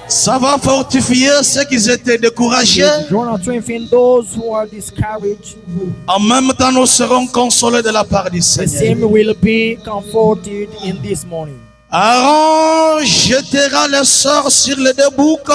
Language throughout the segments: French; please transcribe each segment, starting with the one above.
Ça va fortifier ceux qui étaient découragés. En même temps, nous serons consolés de la part du Seigneur. Aaron jettera le sort sur les deux boucs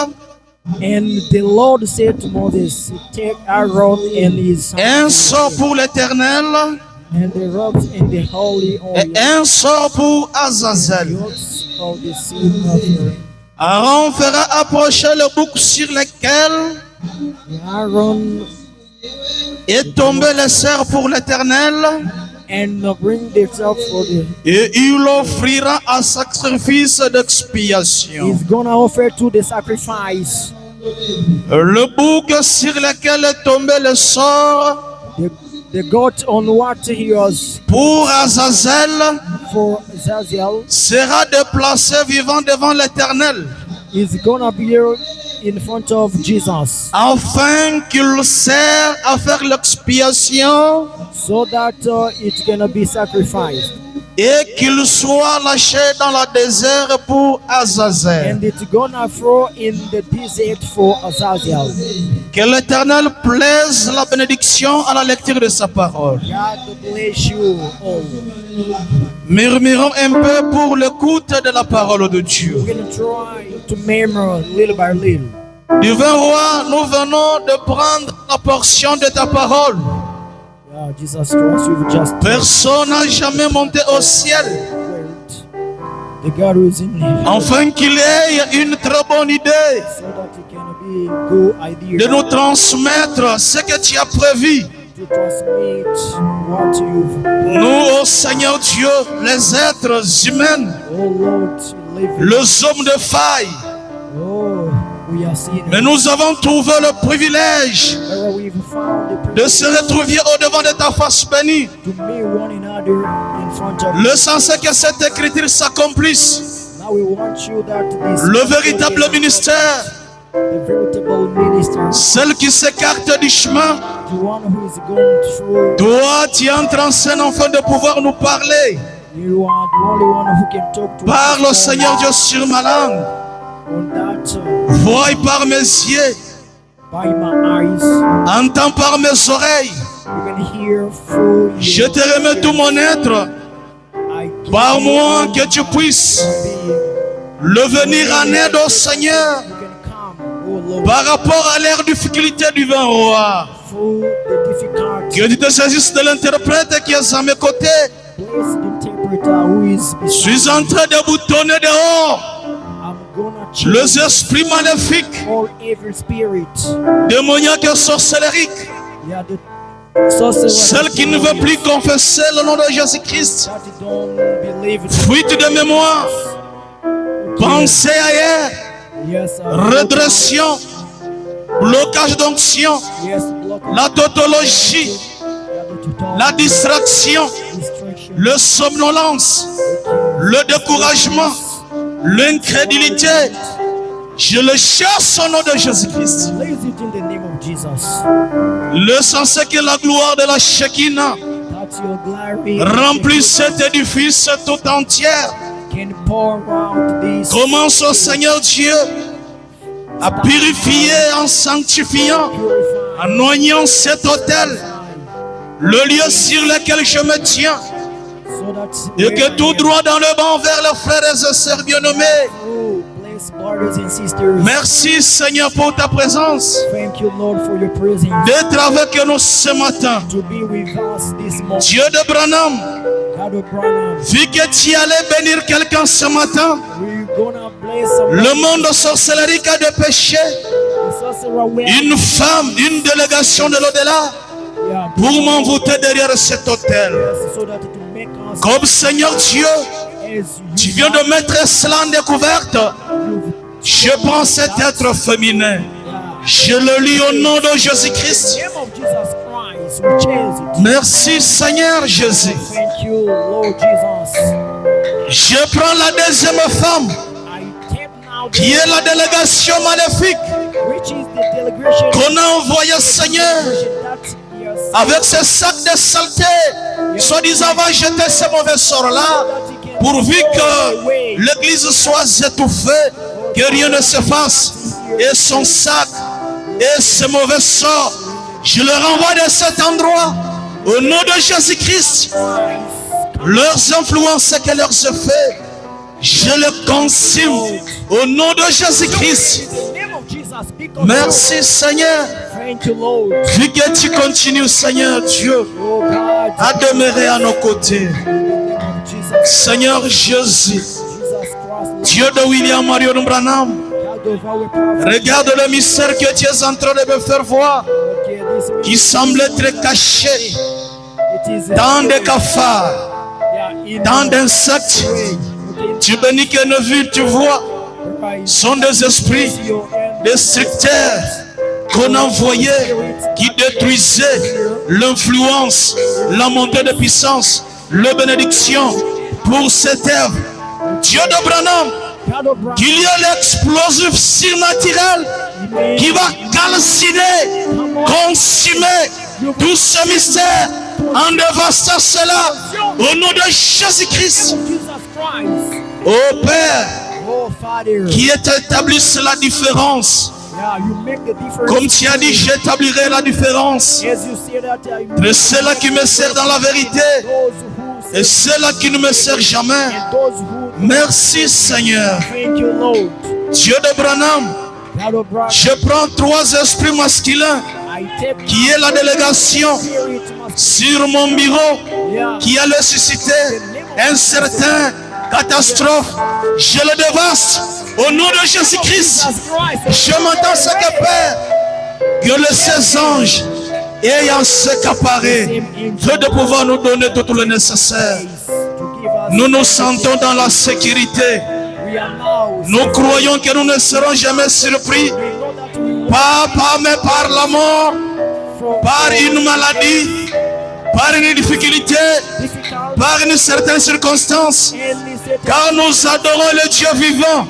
And the Lord said to Moses, take Aaron and his Un sons sort pour l'Éternel and the robes and the holy oil, et un sort pour Azazel. yokes of the sin offering. Aaron fera approcher le bouc sur lequel Aaron est tombé le cerf pour l'Éternel, and bring the self for the. et il offrira un sacrifice d'expiation. He's gonna offer to the sacrifice Le bouc sur lequel est tombé le sort the goat on what he was pour Azazel for Zaziel sera déplacé vivant devant l'Éternel, is gonna be here in front of Jesus, afin qu'il sert à faire l'expiation so that it's gonna be sacrificed et qu'il soit lâché dans le désert pour Azazel. and it's gonna throw in the desert for Azazel. Que l'Éternel plaise la bénédiction à la lecture de sa parole. God bless you all. Murmurons un peu pour l'écoute de la parole de Dieu. We're gonna try to murmur little by little. Divin Roi, nous venons de prendre la portion de ta parole. Yeah, Jesus Christ, you've just Personne n'a jamais monté au ciel, the God who is in heaven, afin qu'il ait une très bonne idée so that it can be a good idea de nous transmettre ce que tu as prévu. to transmit what you've. Nous, ô Seigneur Dieu, les êtres humains, Oh Lord, live. les hommes de faille, Oh, we are seeing. mais nous avons trouvé le privilège Where we've found the de se retrouver au-devant de ta face bénie. to meet one another in front of. Le sens est que cette écriture s'accomplisse. Now we want you that this. Le véritable ministère, The veritable minister, celle qui s'écarte du chemin, the one who is going through. toi tu entres en scène afin de pouvoir nous parler. You are the only one who can talk to Parle, us Seigneur Dieu, sur ma langue. on that. Vois par mes yeux, By my eyes, entends par mes oreilles. you can hear through you. Je te remets tout mon être. I give Par you moi, all que tu puisses being. le venir en aide au Seigneur You can come, oh Lord, par rapport à leur difficulté du vin roi. through the difficulty. Que tu te saisisses de l'interprète qui est à mes côtés. Bless the interpreter who is Je beside suis en train de boutonner dehors I'm gonna les change esprits maléfiques, all evil spirit. démoniaques et sorcelleriques, Yeah, the sorcerer. celles qui ne veulent plus confesser le nom de Jésus-Christ. that don't believe it. Fuite de mémoire, pensée ailleurs, Yes, redression, blocage d'onction, yes, block la tautologie, la distraction, distraction. le somnolence, le découragement, l'incrédulité. Je le chasse au nom de Jésus-Christ. Place it in the name of Jesus. Le sens est que la gloire de la Shekinah That your glory remplit cet édifice tout entier. can pour out this. Commence au Seigneur Dieu à purifier en sanctifiant, en noyant cet autel, le lieu sur lequel je me tiens, So that et que tout droit dans le banc vers les frères et sœurs bien-nommés. oh, bless brothers and sisters. Merci Seigneur pour ta présence, Thank you, Lord, for your presence. d'être avec nous ce matin. To be with us this morning. Dieu de Branham, God of Branham, vu que tu allais bénir quelqu'un ce matin, we're gonna bless someone. le monde sorcellerique a de péché, The sorcerer will. une femme, une délégation de l'au-delà, Yeah, pour m'envoûter derrière cet autel. yes, so that to make us Comme Seigneur Dieu, as tu you viens de mettre cela en découverte. Je prends cet être féminin. Je le lis au nom de Jésus-Christ. name of Jesus Christ, we chase it. Merci Seigneur Jésus. Thank you, Lord Jesus. Je prends la deuxième femme I take now qui est la délégation maléfique which is the delegation qu'on a envoyée Seigneur that yes, avec ce sac de saleté, soi-disant va jeter ce mauvais sort-là, pourvu que l'église soit étouffée, que rien ne se fasse, et son sac et ce mauvais sort, je le renvoie de cet endroit au nom de Jésus-Christ. Leurs influences et leurs effets, je les consume au nom de Jésus-Christ. in the name of Jesus, be Merci Seigneur. Thank you, Lord. Vu que tu continues, Seigneur Dieu, Oh God, à demeurer à nos côtés. Jesus, Seigneur Jésus, Jesus Christ, Dieu de William Marion Branham, God of our prophet. regarde le mystère que tu es en train de me faire voir, Okay, this qui semble être caché it is dans des cafards, yeah, in dans des insectes. Tu bénis que nos vies, tu vois, sont des esprits destructeurs qu'on envoyait, qui détruisaient l'influence, la montée de puissance, la bénédiction pour cette œuvre. Dieu de Branham, qu'il y ait l'explosif surnaturel qui va calciner, consumer tout ce mystère en dévastant cela au nom de Jésus-Christ. Ô Père, Oh Father, qui établisse la différence. yeah, you make the difference. Comme tu as dit, j'établirai la différence As you say that, I de ceux-là qui me servent dans la vérité those who et ceux-là qui ne me servent jamais. and those who Merci Seigneur. thank you, Lord. Dieu de Branham, God of Branham, je prends 3 esprits masculins I take qui est la délégation spirit must sur mon bureau yeah. qui allait susciter un certain catastrophe. Je le dévaste au nom de Jésus-Christ. Jesus Christ, Je m'entends ce que Père, que les 16 anges ayant s'accaparé, veut de pouvoir nous donner tout le nécessaire. to give us Nous nous sentons dans la sécurité. we are now Nous croyons que nous ne serons jamais surpris, we know that we pas mais par la mort, from par une maladie, par une difficulté, difficult par une certaine circonstance, and Satan. car nous adorons le Dieu vivant,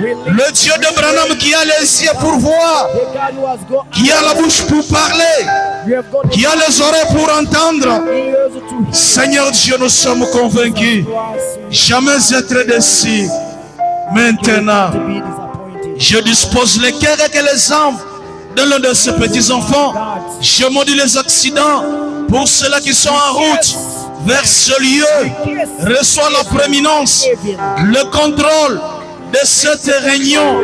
We live le Dieu de Branham qui a les yeux pour voir, the God who has got qui a la bouche pour parler, you have got qui a les oreilles pour entendre. ears to hear Seigneur Dieu, nous sommes convaincus, us jamais être déçus. Maintenant, to be disappointed. je dispose les cœurs et les âmes de l'un de ces petits enfants. Je maudis les accidents pour ceux-là qui sont en route vers ce lieu. Reçois la prééminence, le contrôle de cette réunion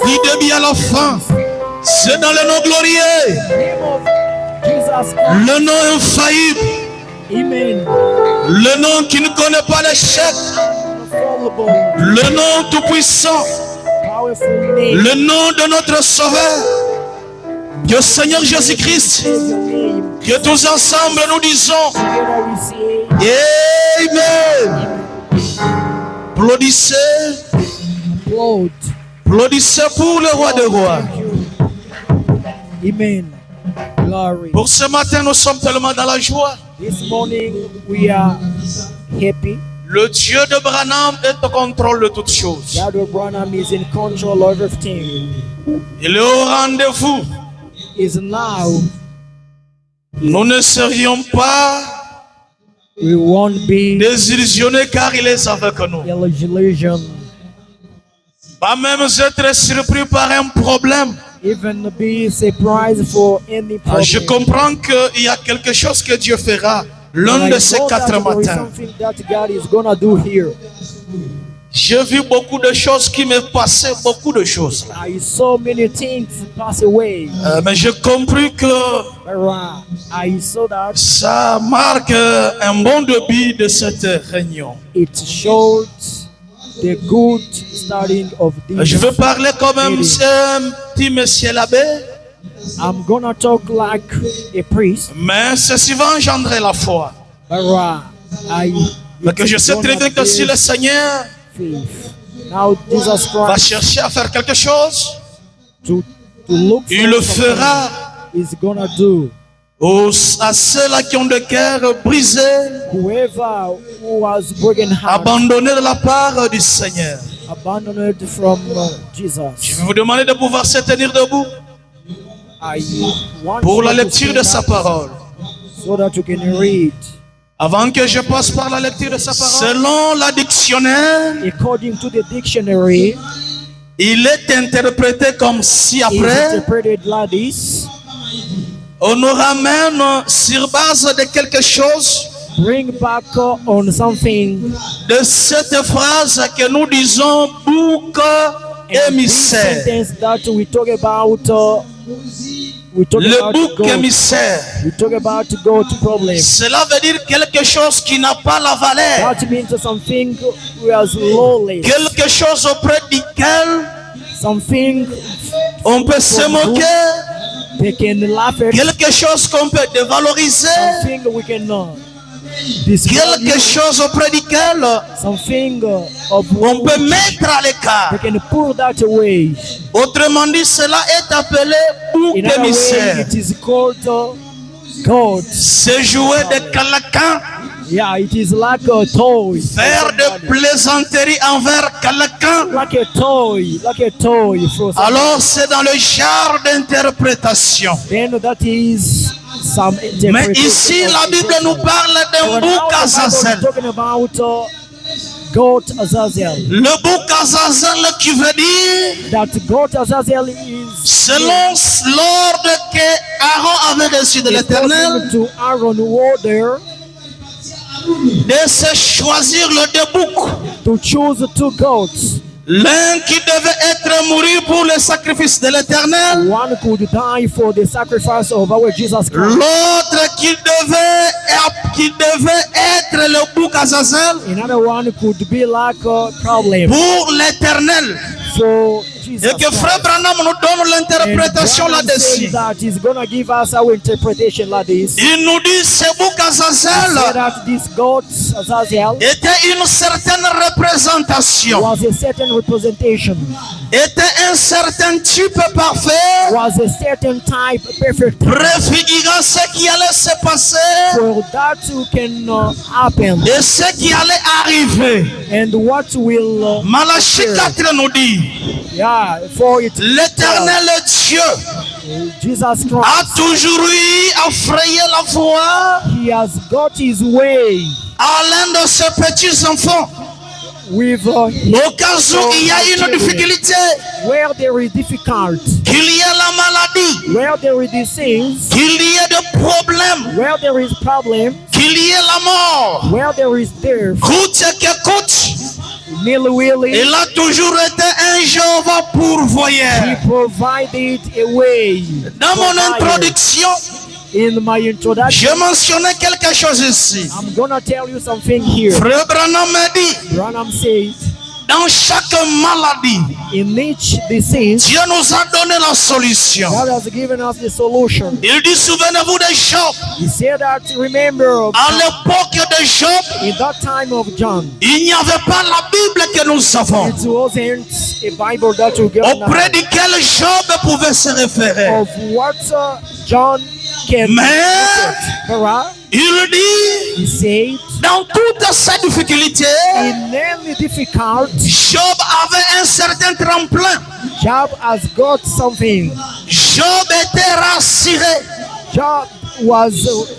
du début à la fin. C'est dans le nom glorieux, Name of Jesus Christ. le nom infaillible, Amen. le nom qui ne connaît pas l'échec, Infallible, le nom tout-puissant, powerful name. le nom de notre Sauveur, que Seigneur Jésus-Christ, Your name. que tous ensemble nous disons Together we say, Amen. Applaudissez, Lord, applaudissez pour le roi des rois. thank you. Amen. Glory. Pour ce matin, nous sommes tellement dans la joie. This morning we are happy. Le Dieu de Branham est au contrôle de toutes choses. God of Branham is in control of everything. Il est au rendez-vous. Is now. Nous ne serions pas We won't be désillusionnés car il est avec nous. illusion. Pas même être surpris par un problème. Even be surprised for any problem. Je comprends qu'il y a quelque chose que Dieu fera l'un But I de ces know that 4 there is matins. something that God is gonna do here. J'ai vu beaucoup de choses qui me passaient, beaucoup de choses. I saw many things pass away. Mais j'ai compris que But I saw that ça marque un bon début de cette réunion. it showed the good starting of Je this. veux parler comme un petit monsieur l'abbé, I'm gonna talk like a priest, mais ceci va engendrer la foi. but Mais que je sais très bien que si le build Seigneur faith. Now Jesus va Christ chercher à faire quelque chose, to look il le for fera something is gonna do. à ceux-là qui ont le cœur brisé, Whoever who has broken heart, abandonnés de la part du Seigneur. abandoned from Je Jesus. vais vous demander de pouvoir se tenir debout I want pour la you to lecture de stand sa up parole. so that you can read. Avant que je passe par la lecture de sa parole, selon la dictionnaire, According to the dictionary, il est interprété comme si is après, interpreted like this: on nous ramène sur base de quelque chose, bring back on something de cette phrase que nous disons bouc émissaire. Sentence that we talk about. Le bouc émissaire. We talk about goat problem. Cela veut dire quelque chose qui n'a pas la valeur. That means something was lowly. Quelque chose auprès duquel Something on peut se moquer. they can laugh at. Quelque chose qu'on peut dévaloriser. Something we can Quelque chose auprès duquel something of on peut mettre à l'écart. they can pull that away. Autrement dit, cela est appelé bouc In other way, émissaire. it is called goat. C'est jouer de quelqu'un, Yeah, it is like a toy. faire de plaisanteries envers quelqu'un. Like a toy for some. Alors c'est dans le genre d'interprétation. Then that is some Mais ici, la Bible nous parle d'un bouc Azazel. Talking about goat Azazel. Le bouc Azazel qui veut dire, That goat Azazel is selon l'ordre que Aaron avait reçu de l'Éternel, according to Aaron order de se choisir le deux boucs. to choose 2 goats. L'un qui devait être mouru pour le sacrifice de l'Éternel, One could die for the sacrifice of our Jesus Christ. l'autre qui devait être le bouc Azazel Another one could be like a problem pour l'Éternel. for Jesus Et que Christ. Frère Branham nous donne l'interprétation And Branham là-dessus. said that he's gonna give us our interpretation like this. Il nous dit ce bouc He said Azazel that this goat Azazel était une certaine représentation, was a certain representation, était un certain type parfait, was a certain type, perfect type préfigurant ce qui allait se passer for that to can happen et ce qui allait arriver. and what will Malachie 4 nous dit, for it. l'Éternel Dieu Jesus a Christ, toujours eu à frayer la voie he has got his way à l'un de ses petits enfants. with Au cas où il y a une difficulté, where there is difficult, qu'il y ait la maladie, where there is disease, qu'il y ait des problèmes, where there is problem, qu'il y ait la mort, where there is death, coûte ce que coûte, Willy, il a toujours été un Jéhovah he pourvoyeur. provided a way. Dans mon Provider. introduction, In my introduction, j'ai mentionné quelque chose ici. I'm gonna tell you something here. Frère Branham me dit, Branham said, dans chaque maladie, in each disease, Dieu nous a donné la solution. God has given us the solution. Il dit, souvenez-vous de Job. He said that, remember, À l'époque de Job, in that time of John, il n'y avait pas la Bible que nous avons, it wasn't a Bible that you get auprès duquel Job pouvait se référer. of what John can Mais look at. il dit, He said, dans toutes ces difficultés, in any difficult, Job avait un certain tremplin. Job has got something. Job était rassuré Job was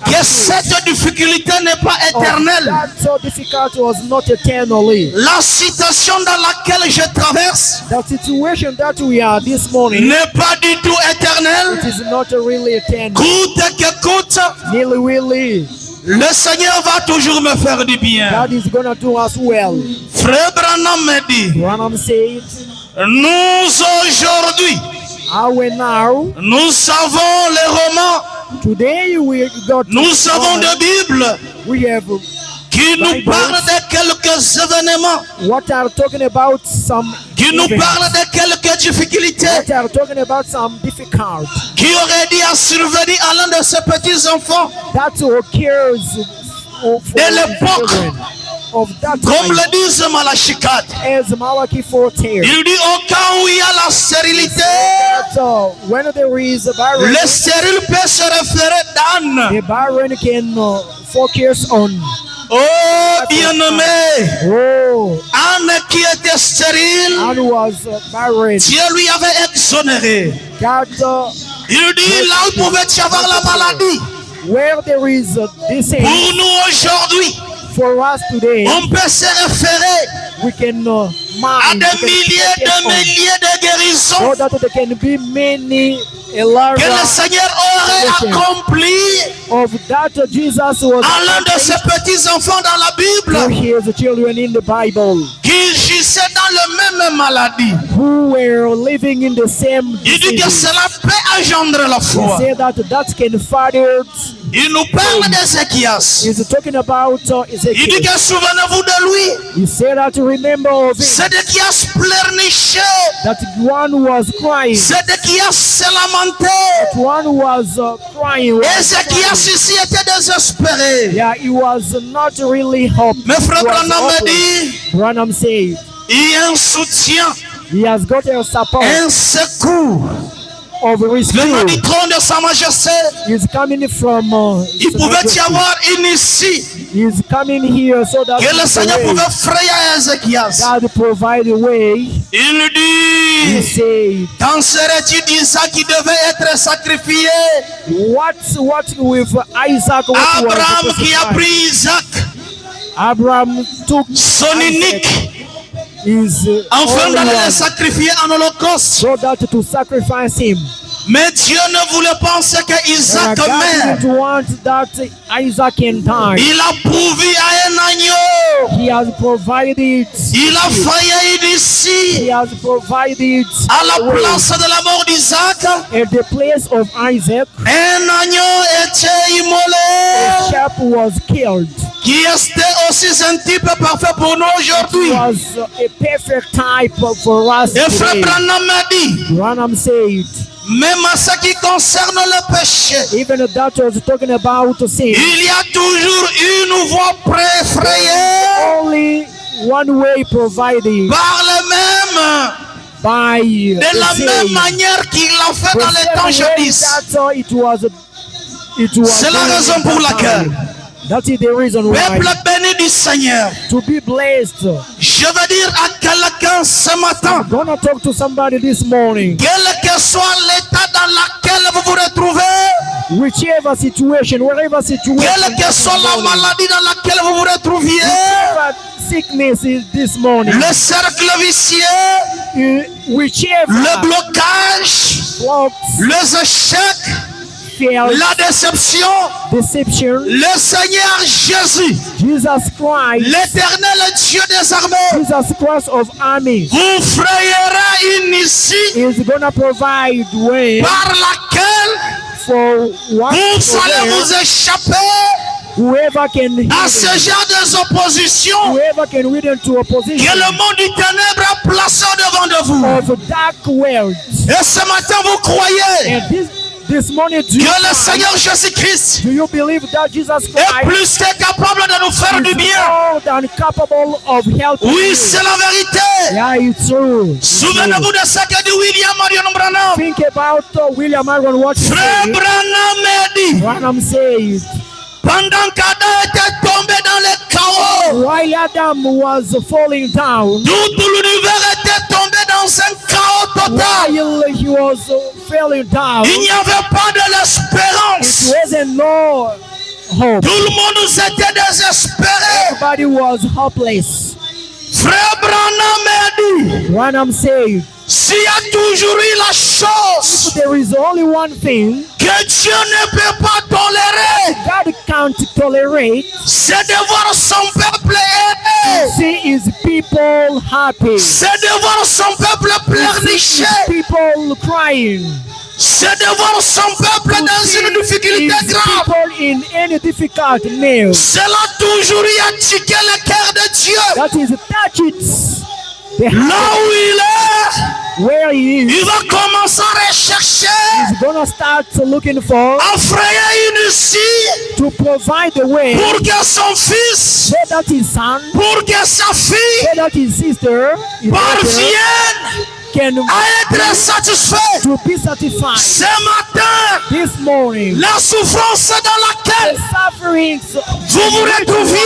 que cette difficulté n'est pas éternelle. that so difficult was not eternally. La situation dans laquelle je traverse The situation that we are this morning, n'est pas du tout éternelle. it is not really eternal. Coûte que coûte, Nearly really, le Seigneur va toujours me faire du bien. God is gonna do us well. Frère Branham me dit, Branham said, nous aujourd'hui, our now, nous avons les romans, today we got, nous avons des Bibles we have qui nous parlent de quelques événements, what are talking about some qui nous events, parlent de quelques difficultés what are talking about some difficult qui auraient dû survenir à l'un de ces petits enfants. that occurs for De l'époque, children of that Comme time, le dit Malachie 4, as Malachi 4:10. il dit au cas où il y a la stérilité, So when there is a barren, le stérile peut se référer d'Anne. the barren can focus on Oh bien-aimé, oh, Anne qui était stérile, and was barren. Dieu lui avait exonéré. God, Il dit là où pouvait y avoir la maladie. where there is disease, Pour nous aujourd'hui, for us today, on peut se référer we can à mind, des we can milliers focus on, de milliers de guérisons so that there can be many, a large que le Seigneur aurait accompli of that Jesus was à l'un de ses petits enfants dans la to Bible his children in the Bible. qui gissaient dans la même maladie. who were living in the same Il dit que disease. cela peut engendrer la He foi. said that can father. Il nous parle d'Ézéchias. He's talking about Il dit Ezekiel. que souvenez-vous de lui. He said that to remember of him, Sédéchias pleurnichait. that one was crying, Sédéchias se lamentait. one was crying. Ézéchias ici était désespéré. Yeah, he was not really hoping. Mais frère Branham me dit, Branham said il y a un soutien, he has got a support un secours. of his Le nom crew. du trône de sa majesté. He's coming from. Il pouvait y avoir une issue He's coming here so that que le Seigneur the way pouvait frayer à Ézéchias. God provide a way. Il He dit, said, quand serait-il d'Isaac qui devait être sacrifié? what with Isaac? What Abraham was qui a sacrifice? pris Isaac, Abraham took son unique, his afin only d'aller le one, sacrifier en holocauste. so that to sacrifice him. Mais Dieu ne voulait pas que And Isaac God meure. didn't want that Isaac can die. Il a pourvu à un agneau. He has provided. Il a failli He d'ici has provided à la a way. place de la mort d'Isaac. At the place of Isaac, Un agneau était a immolé sheep was killed. qui était aussi un type parfait pour nous It aujourd'hui. was a perfect type for us Et frère today. Branham m'a dit, Branham said, même en ce qui concerne le péché, even that was talking about sin, il y a toujours une voie préfrayée only one way provided par le même, by de la the même same. manière qu'il l'a fait dans les temps The same way jadis. that it was C'est la done raison in pour that laquelle, time. That is the reason why peuple béni du Seigneur, to be blessed. je veux dire à quelqu'un ce matin, I'm gonna talk to somebody this morning. quel que soit l'état dans lequel vous vous retrouvez, Whichever situation, wherever situation, quelle que soit la maladie dans laquelle vous vous retrouviez, whichever sickness is this morning, le cercle vicieux, whichever le blocage, blocks, les échecs, fails, la déception, deception, le Seigneur Jésus, Jesus Christ, l'éternel Dieu des armées, Jesus Christ of army vous frayera une issue is gonna provide way par laquelle for what vous allez vous échapper whoever can à ce genre d'opposition whoever can read into a que position le monde du ténèbre a placé devant de vous. of dark world. Et ce matin, vous croyez And this morning, que le Seigneur Jésus-Christ do you believe that Jesus est Christ plus que capable de nous faire du is bien? more than capable of helping Oui, you? c'est la vérité. Yeah, it's true. It's true. Souvenez-vous de ce que dit William Marion Branham. Think about William Aaron what he Frère said. Branham a dit, Branham said, pendant qu'Adam était tombé dans le chaos, while Adam was falling down, tout l'univers était tombé dans un chaos total. while he was falling down, Il n'y avait pas de it l'espérance. wasn't no hope. Tout le monde s'était désespéré. Everybody was hopeless. Frère Branham a dit, Branham said, s'il y a toujours eu la chose there is only one thing que Dieu ne peut pas tolérer, God can't tolerate, c'est de voir son peuple aimé, see his people happy, c'est de voir son peuple pleurnicher, people crying, c'est de voir son peuple dans une difficulté his grave. people in any difficult nail. Cela a toujours eu à tiquer le cœur de Dieu. That is touches the Là heart où il est, where he is. il va commencer à rechercher, He's gonna start looking for à frayer une issue to provide the way pour que son fils, so that his son, pour que sa fille so that his sister, his daughter parvienne can à être satisfait. to be satisfied. Ce matin, This morning, la souffrance dans the laquelle sufferings, vous vous retrouviez,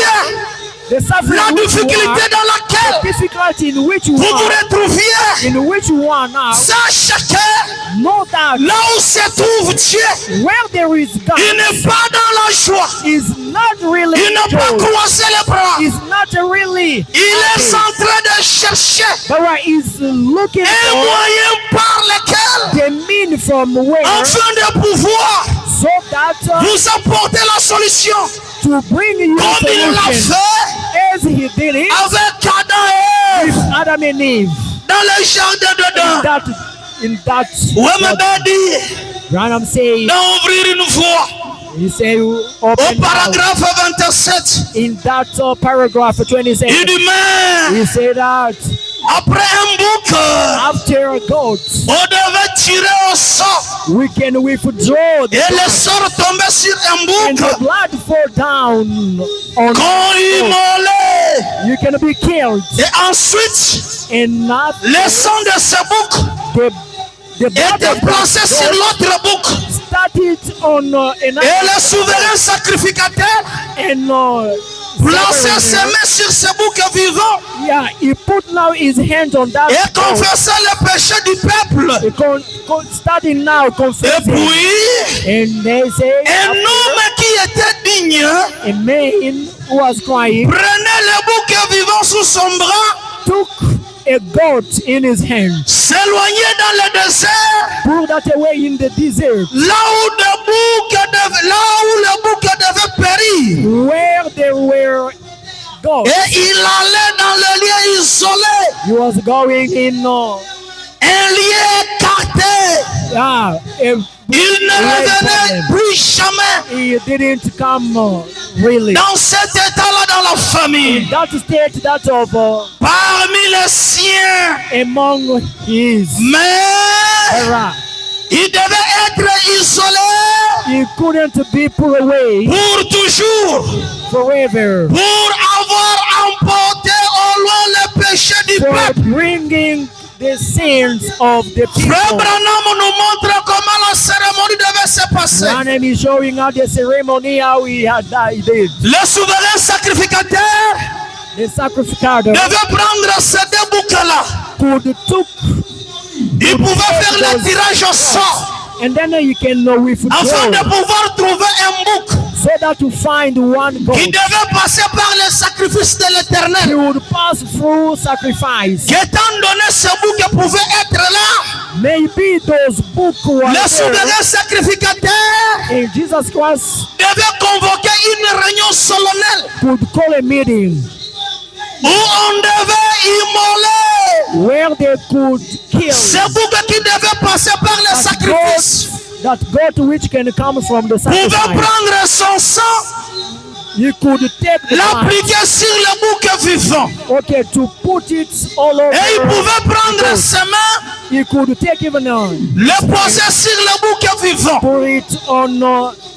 the suffering la in which you difficulté are, dans laquelle the difficulty in which you vous vous are, retrouviez, in which you are now, sachez que know that là où se trouve Dieu, where there is God il n'est pas dans la joie, is not really il n'a pas joy, croisé les bras, is not really il est happy, en train de chercher but right, is looking un for moyen par lequel, the mean from where afin de pouvoir so that vous apporter la solution, to bring you comme il l'a solution fait as he did it avec Adam et Ève. with Adam and Eve dans le jardin dedans. in that Ouais, mais dit, Branham said, d'ouvrir une voie. he said, Au open out. paragraphe 27, In that paragraph 27, il dit, mais he said that après un bouc, after a goat, on devait tirer au sort. we can withdraw the Et le blood, sort tombait sur un and the bouc. blood fall down on Quand immolé. you can be killed, Et ensuite, and not le sang de ce bouc the blood était of placé that sur goat l'autre bouc. started on Et le souverain sacrificateur plaçait ses mains sur ce bouc vivant yeah, he put now his hands on that et confessait le péché du peuple. starting now Et confessing. puis, And they say un homme qui était digne a man who was crying prenait le bouc vivant sous son bras, took a goat in his hand, s'éloignait dans le désert, pulled that away in the desert, là où le bouc devait périr. where there were goats. Et il allait dans le lieu isolé, He was going in un lieu écarté. Il ne revenait plus jamais He didn't come really. dans cet état-là dans la famille. That state that of Parmi les siens. among his Mais era. il devait être isolé He couldn't be put away pour toujours, forever pour avoir emporté au loin le péché du for peuple. bringing the sins of the Frère people. Branham nous montre comment la cérémonie devait se passer. Branham is showing how the ceremony how he had died. Le souverain sacrificateur The sacrificator devait prendre ces deux boucs-là. could took Il pouvait faire le tirage au sort and then you can afin withdraw de pouvoir trouver un bouc so that to find one qui goat. devait passer par le sacrifice de He l'Éternel. would pass through sacrifice. Étant donné ce bouc pouvait être là, Maybe those books were le there, souverain sacrificateur and Jesus Christ devait convoquer une réunion solennelle could call a meeting où on devait immoler where they could kill ce bouc qui devait passer par le sacrifice. that goat which can come from the Pouvait sacrifice. prendre son sang, You could take the blood, l'appliquer sur le bouc vivant. okay, to put it all over. Et il pouvait the prendre goat. ses mains, He could take even le poser sur le bouc vivant. put it on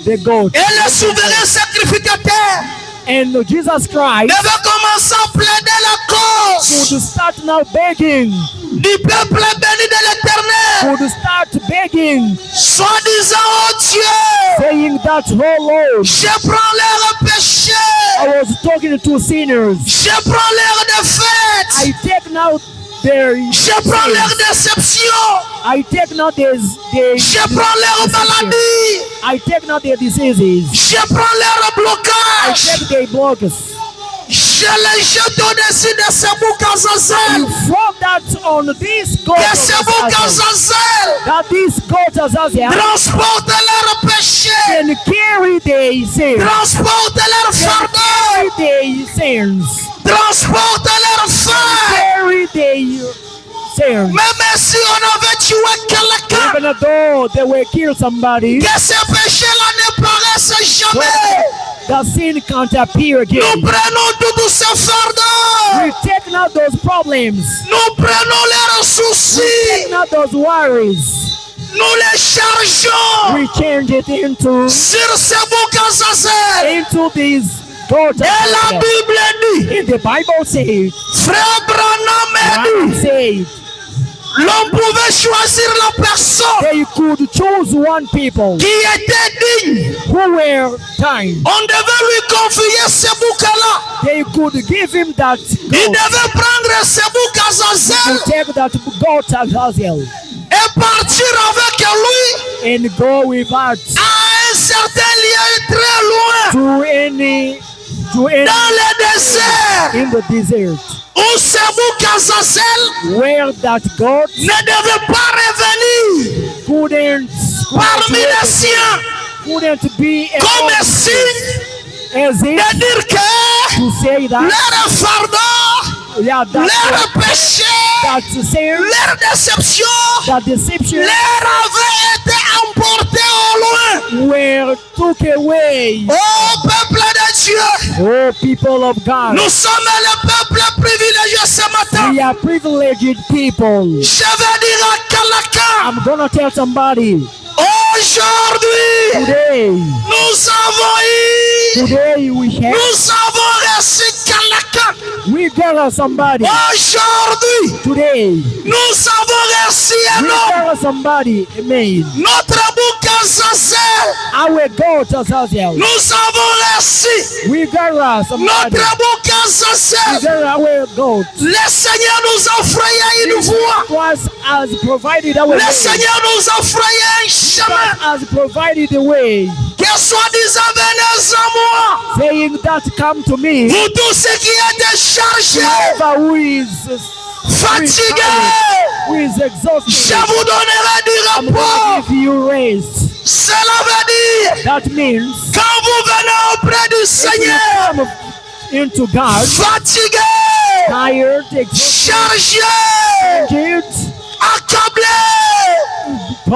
the goat. Et le souverain sacrificateur And Jesus Christ devait commencer à plaider la cause could start now begging, du peuple béni de l'Éternel, could start begging, soi-disant, oh Dieu, saying that, oh Lord, je prends leur péché, I was talking to sinners. je prends leur défaite, I take now their je prends leur déception, I take now je prends leur maladie, I take now their diseases. je prends leur I blocage, take their blockers. je les jette au-dessus de ce bouc You Azazel, throw that on this goat que ce bouc of Azazel, Azazel that this goat Azazel transporte leur péché, can carry their sins, transporte leur fardeau, carry their sins, transporte leur faim. carry their sins. Même si on avait tué quelqu'un, Even though they will kill somebody, que ce péché-là ne paraisse jamais. the sin can't appear again. Nous prenons tous ces fardeaux, We take now those problems, nous prenons leurs soucis, take now those worries, nous les chargeons we change it into sur ce bouc Azazel. these goats. Et la Bible dit, In the Bible says, frère Branham dit, said l'on pouvait choisir la personne they could choose one people qui était digne. who were kind. On devait lui confier ce bouc-là. They could give him that Il goat, devait prendre ce bouc Azazel to take that goat Azazel et partir avec lui and go with that à un certain lieu très loin, to any dans le désert, in the desert où ce bouc Azazel where that goat ne devait pas revenir parmi les siens couldn't be comme among signe as if de dire que to say that leur fardeau Yeah, leur péché, that sin, leur déception, that deception leur avait été emporté au loin. were took away. Oh peuple de Dieu, Oh, people of God, nous sommes le peuple privilégié ce matin. we are privileged people. Je vais dire à quelqu'un, I'm gonna tell somebody aujourd'hui, today. nous avons eu, Today we have, nous avons reçu quelqu'un. we gather somebody. Aujourd'hui, Today nous avons reçu un we homme. gather somebody. Amen. Notre bouc Azazel, Our God Azazel. nous avons reçu We gather somebody. notre bouc We Azazel. gather our God. Le Seigneur nous a frayé une voie. Was has provided our Le way. Seigneur nous a frayé un chemin. Has provided the way, Que soi-disant venez à moi. saying that come to me. Vous tous ceux qui êtes chargés, Whoever who is fatigués, who is je exhausted, vous donnerai du I'm repos. gonna give you rest. Cela veut dire, That means quand vous venez auprès du if you Seigneur, come into God, fatigué, tired, exhausted, chargé, accablé,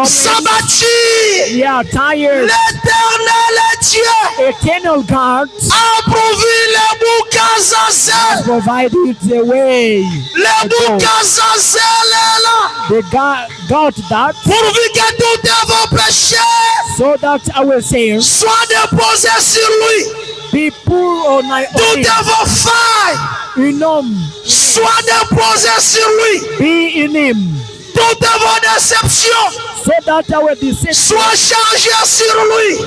s'abattu, yeah, tired, l'éternel Dieu eternal God a pourvu le bouc Azazel. provided the way. Le bouc Azazel est là. The God that Pourvu que tous vos péchés so that our sins soient déposés sur lui. be poured on my Toutes vos failles in him, soient déposées sur lui. be in him, Toutes vos déceptions so that our deception soient chargées sur lui.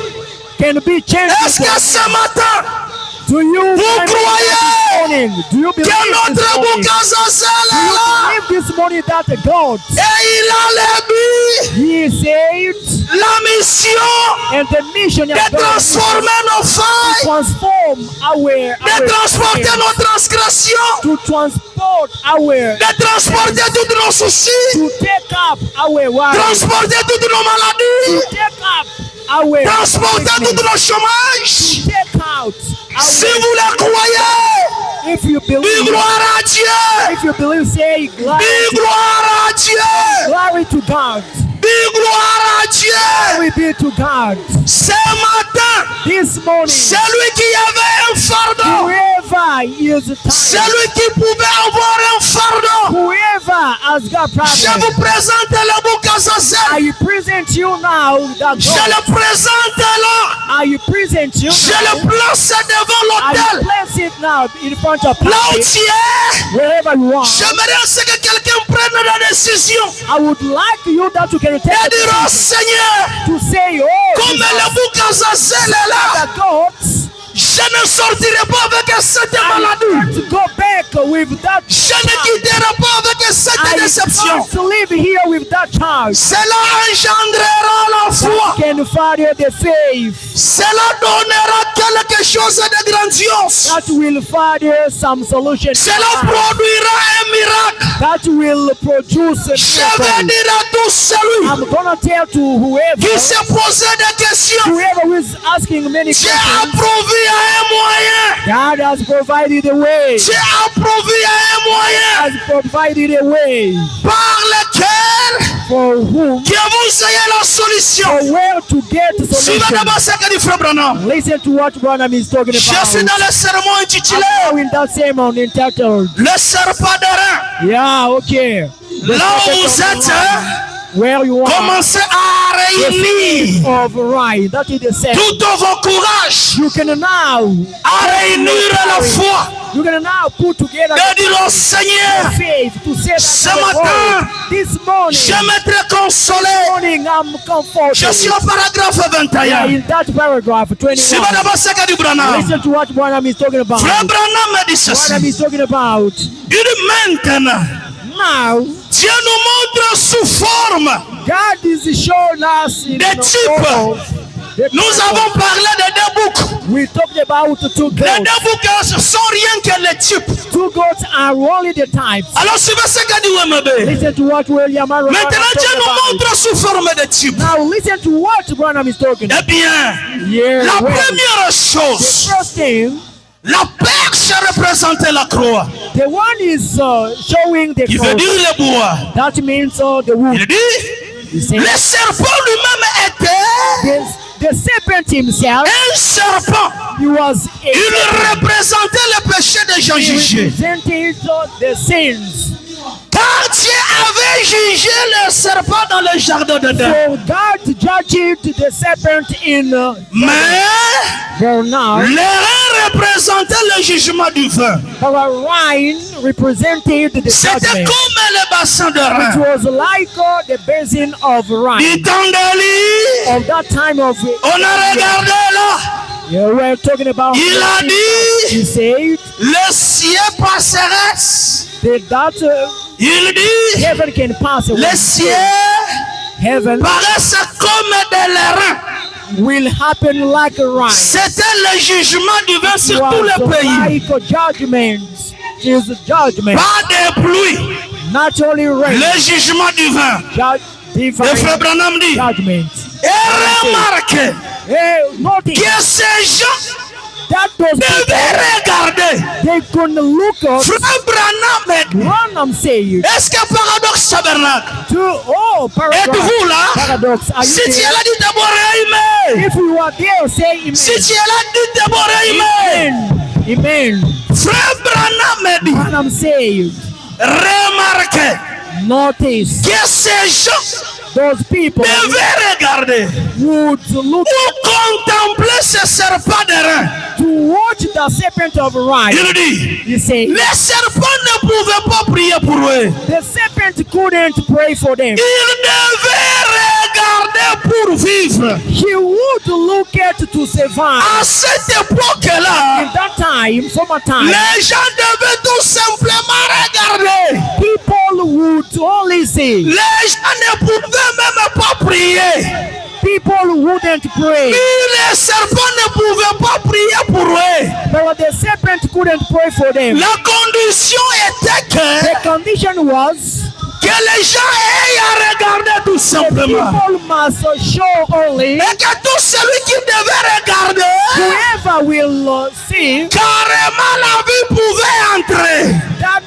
can be changed. Est-ce que ce matin, Do you vous believe croyez this morning? Do you believe que this notre morning? bouc Azazel Do est you là believe this morning that God et il a le but, He saved la mission and the mission of de God transformer nos failles, transform de transporter sins, nos transgressions, to transport our de transporter tous nos soucis, to take up our worries, transporter toutes nos to maladies, take up our transporter sickness, tous nos chômages. to take out Si our, vous le croyez, if you dis believe, gloire à Dieu, if you believe, say dis gloire à Dieu, glory to God, dis gloire à Dieu. glory be to God. Ce matin, This morning, celui qui avait un fardeau, whoever is tired, celui qui pouvait avoir un fardeau, whoever has got je problems, vous présente le bouc Azazel. I present you now that Je God, le présente là. I present you Je now, le place devant I l'autel. place it now in front of Là où you, tu es, wherever you are. j'aimerais à ce que quelqu'un prenne la décision I would like you that you can take et a dire au decision Seigneur, to say, oh, comme le bouc Azazel est là, that God, je ne sortirai pas avec cette maladie. to go back with that Je ne quitterai pas avec cette déception. I to live here with that child. Cela engendrera la foi. Can father the faith Cela donnera quelque chose de grandiose. that will father some solution. Cela produira un miracle. That will produce a Je vais miracle. dire à tout celui I'm gonna tell to whoever qui s'est posé des questions. whoever who is asking many Dieu a questions, prouvé à un moyen. God has provided a way. Dieu a prouvé à un moyen Has provided a way par lequel for whom que vous ayez la solution. or where to get Suivez solution. d'abord ce que dit Frère Branham. Listen to what Branham is talking Je suis about. dans le sermon intitulé Now in that sermon entitled, Le serpent d'airain. yeah, okay. The Là où serpent vous of êtes, Orion, where you are, commencez à the réunir spirit of Orion, that is the same. tout vos courage You can now, à réunir la foi you can now put together et dire au Seigneur, faith to say Ce that matin, this morning, je m'être consolé. morning I'm comforted. Je suis au paragraphe Yeah, 21. in that paragraph Suivez 21, d'abord ce que dit Branham. listen to what Branham is talking about. Frère Branham me dit Branham ceci. is talking about Il dit maintenant, now. Dieu nous montre sous forme. God is showing us in Des the types. form of the Nous people. avons parlé de deux boucs. We talked about two Les goats. deux boucs ne sont rien que les types. Two goats are only the types. Alors suivez ce que dit Wemebe. Listen to what William Arrow Maintenant Dieu nous montre sous forme de types. Now listen to what Branham is talking Eh about. bien, Yeah, la well, première the chose, first thing, La perche représentait la croix. The one is showing the Qui veut cross. dire le bois. That means the wood. Il dit, He said, le serpent lui-même était the serpent himself, un serpent. he was a Il représentait le péché des gens he jugés. represented the sins. Car Dieu avait jugé le serpent dans le jardin d'Éden. So God judged the serpent in Mais there now. l'airain représentait le jugement du vin. The wine represented the C'était judgment. comme le bassin de It rein. was like the basin of wine. Du temps d'Élie, Of that time of on a regardé là. yeah, we're talking about. Il a dit, He said le ciel passerait. that Il dit, heaven can pass away. le ciel Heaven paraissait comme de l'airain. will happen like a wine. C'était le jugement divin sur Was tout le pays. like a judgment. It is a judgment. Pas de pluie. Not only rain. Le jugement divin. Le frère Divine Branham dit, judgment. et remarquez Hey, notice que ces gens that those people, devaient regarder. they couldn't look up. Frère Branham, Branham said est-ce que paradoxe tabernacle? to paradox. Êtes-vous là? Paradox. Are you Si tu es there? là, dis d'abord amen. If you are there, say amen. Si tu es là, dis d'abord amen. Amen. Frère Branham dit, Branham said, remarquez notice que ces gens those people devaient regarder would look ou contempler ce serpent de rein. to watch the serpent of wine. Il dit, He said, les serpents ne pouvaient pas prier pour eux. the serpent couldn't pray for them. Ils devaient regarder pour vivre. He would look at to survive. À cette époque-là, In that time, summertime, les gens devaient tout simplement regarder. people would only see. Les gens ne pouvaient même pas prier. People wouldn't pray. Les serpents ne pouvaient pas prier pour eux. But the serpent couldn't pray for them. La condition était The condition was que les gens aient à regarder tout the simplement. people must show only. Et que tout celui qui devait regarder, Whoever will see carrément la vie pouvait entrer. that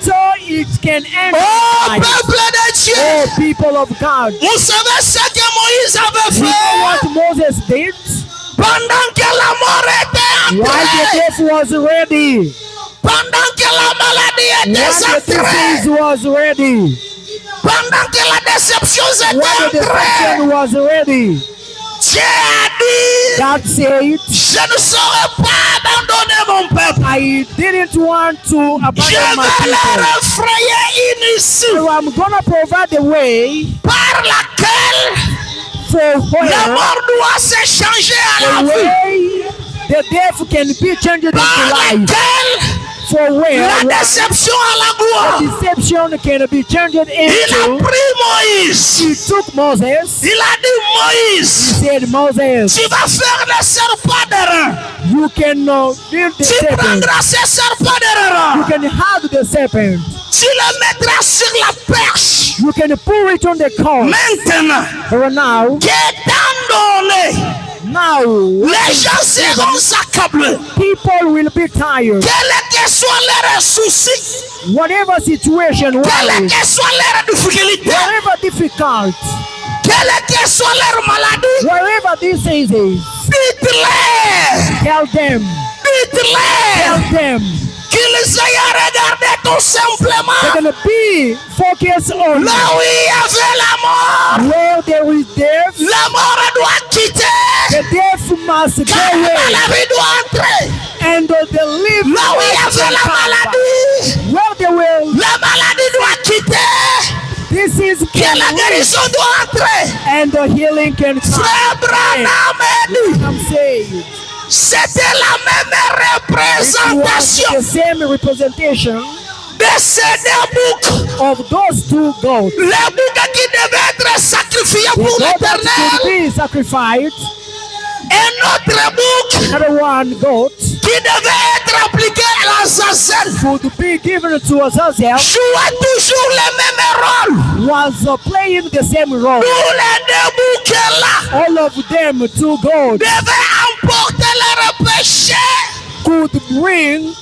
it can end. Oh, life. peuple de Dieu, Oh, people of God. vous savez ce que Moïse avait You know fait what Moses did? pendant que la mort était While the entrée, death was ready, pendant que la maladie while the était entrée, disease was ready, pendant que la déception while the était entrée, deception was ready. Dieu a dit, God said, je ne saurais pas abandonner mon peuple. I didn't want to Je abandon my vais leur people. effrayer une issue So I'm gonna provide the way par laquelle for la where mort doit se changer à la the vie, way the death can be changed par into life. laquelle For where la déception à la gloire. the deception can be changed Il a into. pris Moïse. He took Moses. Il a dit, He Moïse, said, Moses, tu vas faire le serpent de rein. you can build the Tu serpent. prendras ce serpent de You rein. can have the serpent. Tu le mettras sur la perche. You can pull it on the cord. Maintenant, But now, qu'étant donné, les gens seront accablés. people will be tired. Quel que soit leur souci, Whatever situation quelle was, que soit leur difficulté, whatever difficult, quelle que soit leur maladie, wherever this is, dites-leur, tell them qu'ils aient à regarder tout they're simplement gonna be focused on là où il y avait la mort. where there is death. La mort doit quitter. The death must go Carrément, away, la vie doit entrer. and the living Là où il y must avait la come back. maladie, Where they will, la maladie doit quitter. this is Que la guérison doit entrer. and the healing can come. Frère Branham a dit, I'm saying c'était la même it was représentation the same representation de ces deux boucs. of those two goats. Les boucs qui devaient être sacrifiés The pour goat that l'éternel. could be sacrificed, Un autre bouc another one goat qui devait être appliqué à l'Azazel. could be given to Azazel, Jouait toujours le même rôle. was playing the same role. Tous les deux boucs là All of them, two goats, devaient emporter leur péché could bring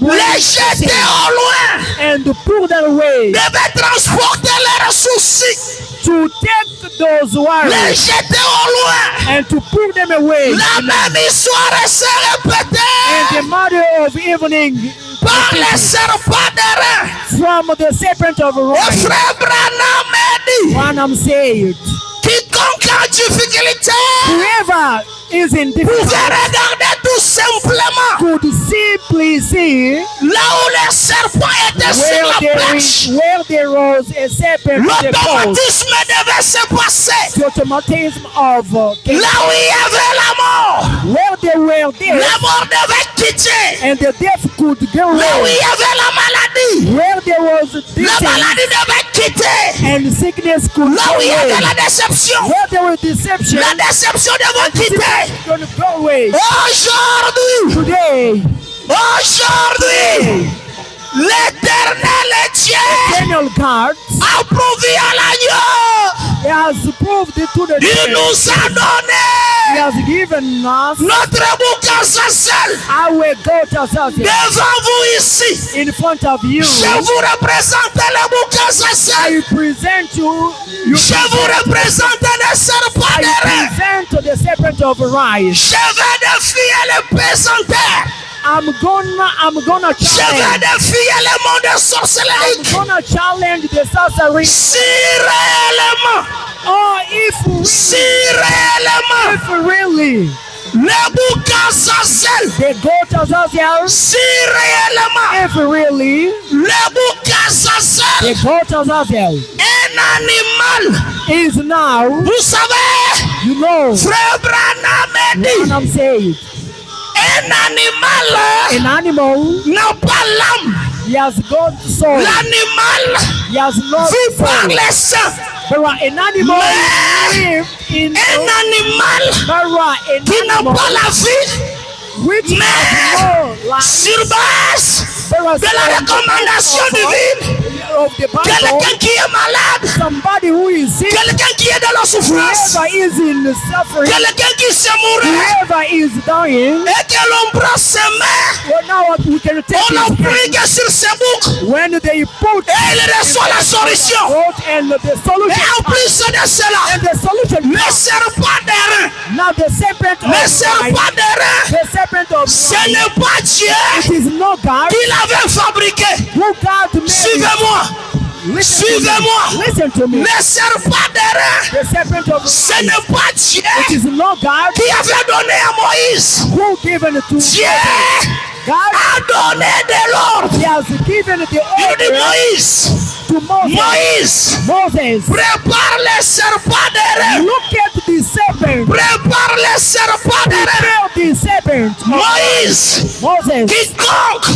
les jeter au loin, and pour them away, devait transporter leurs soucis, to take those les worries jeter au loin. and to pour them away. La même histoire s'est And répétée the mother of evening par les serpents d'airain. from the serpent of Et Orion. frère Branham a dit, Branham said, quiconque a difficulté whoever is in pouvait difficulty regarder tout simplement could simply see là où les serpents étaient sur la planche. where there was a serpent in the post. L'automatisme devait se passer The automatism of là où il y avait la mort. where they were there, La mort devait quitter and the death could go là où il away. y avait la maladie. Where there was La disease maladie devait quitter and sickness could là go où il y away. avait la déception. Where there was deception, La déception devait quitter. it's going to go away. Aujourd'hui, Today, aujourd'hui, l'éternel Dieu Daniel God a prouvé à l'agneau. has proved it to the Il church. nous a He donné has given us notre bouc à sa selle our goat as devant vous ici. in front of you. Je vous représente le bouc à sa selle. I present you, Je vous représente le serpent I d'airain. present the serpent of Orion. Je vais défier le pesantère. I'm gonna Je vais challenge. défier le monde sorcellerie. I'm gonna challenge the sorcery. Si réellement, Oh, if really le bouc à sa selle, the goat Azazel, si réellement, if really le bouc à sa selle, the goat Azazel un animal, is now, vous savez, you know, frère Branham a what dit, I'm saying. un animal An animal, n'a pas l'âme. he has got soul. L'animal He has not vit par soul. les seins. But an animal live in Un animal an qui n'a animal pas la vie, which mais has no life. sur base de la recommandation divine, of the Bible, quelqu'un qui est malade, somebody who is sick, quelqu'un qui est dans la souffrance, whoever is in suffering, quelqu'un qui s'est mouru whoever is dying, et que l'on prend ses mains, well, now what we can take on his applique hand. sur ses boucs When they put et il reçoit la solution. out and the Et solution, en plus de cela, and the solution, le serpent d'airain, now the serpent of le life, serpent d'airain, the serpent of ce life, n'est pas Dieu it is not God qui l'avait fabriqué. who God made it. Suivez-moi, Listen to me. suivez-moi. Listen to me. Le serpent d'airain, The serpent of ce life, n'est pas Dieu it is not God qui avait donné à Moïse. who given it to Dieu God. a donné de l'ordre. He has given the Il dit order Moïse, to Moses. Moïse, prépare le serpent d'airain. Look at the serpent. Prépare le serpent d'airain. Prepare the serpent. Moïse, Moses. quiconque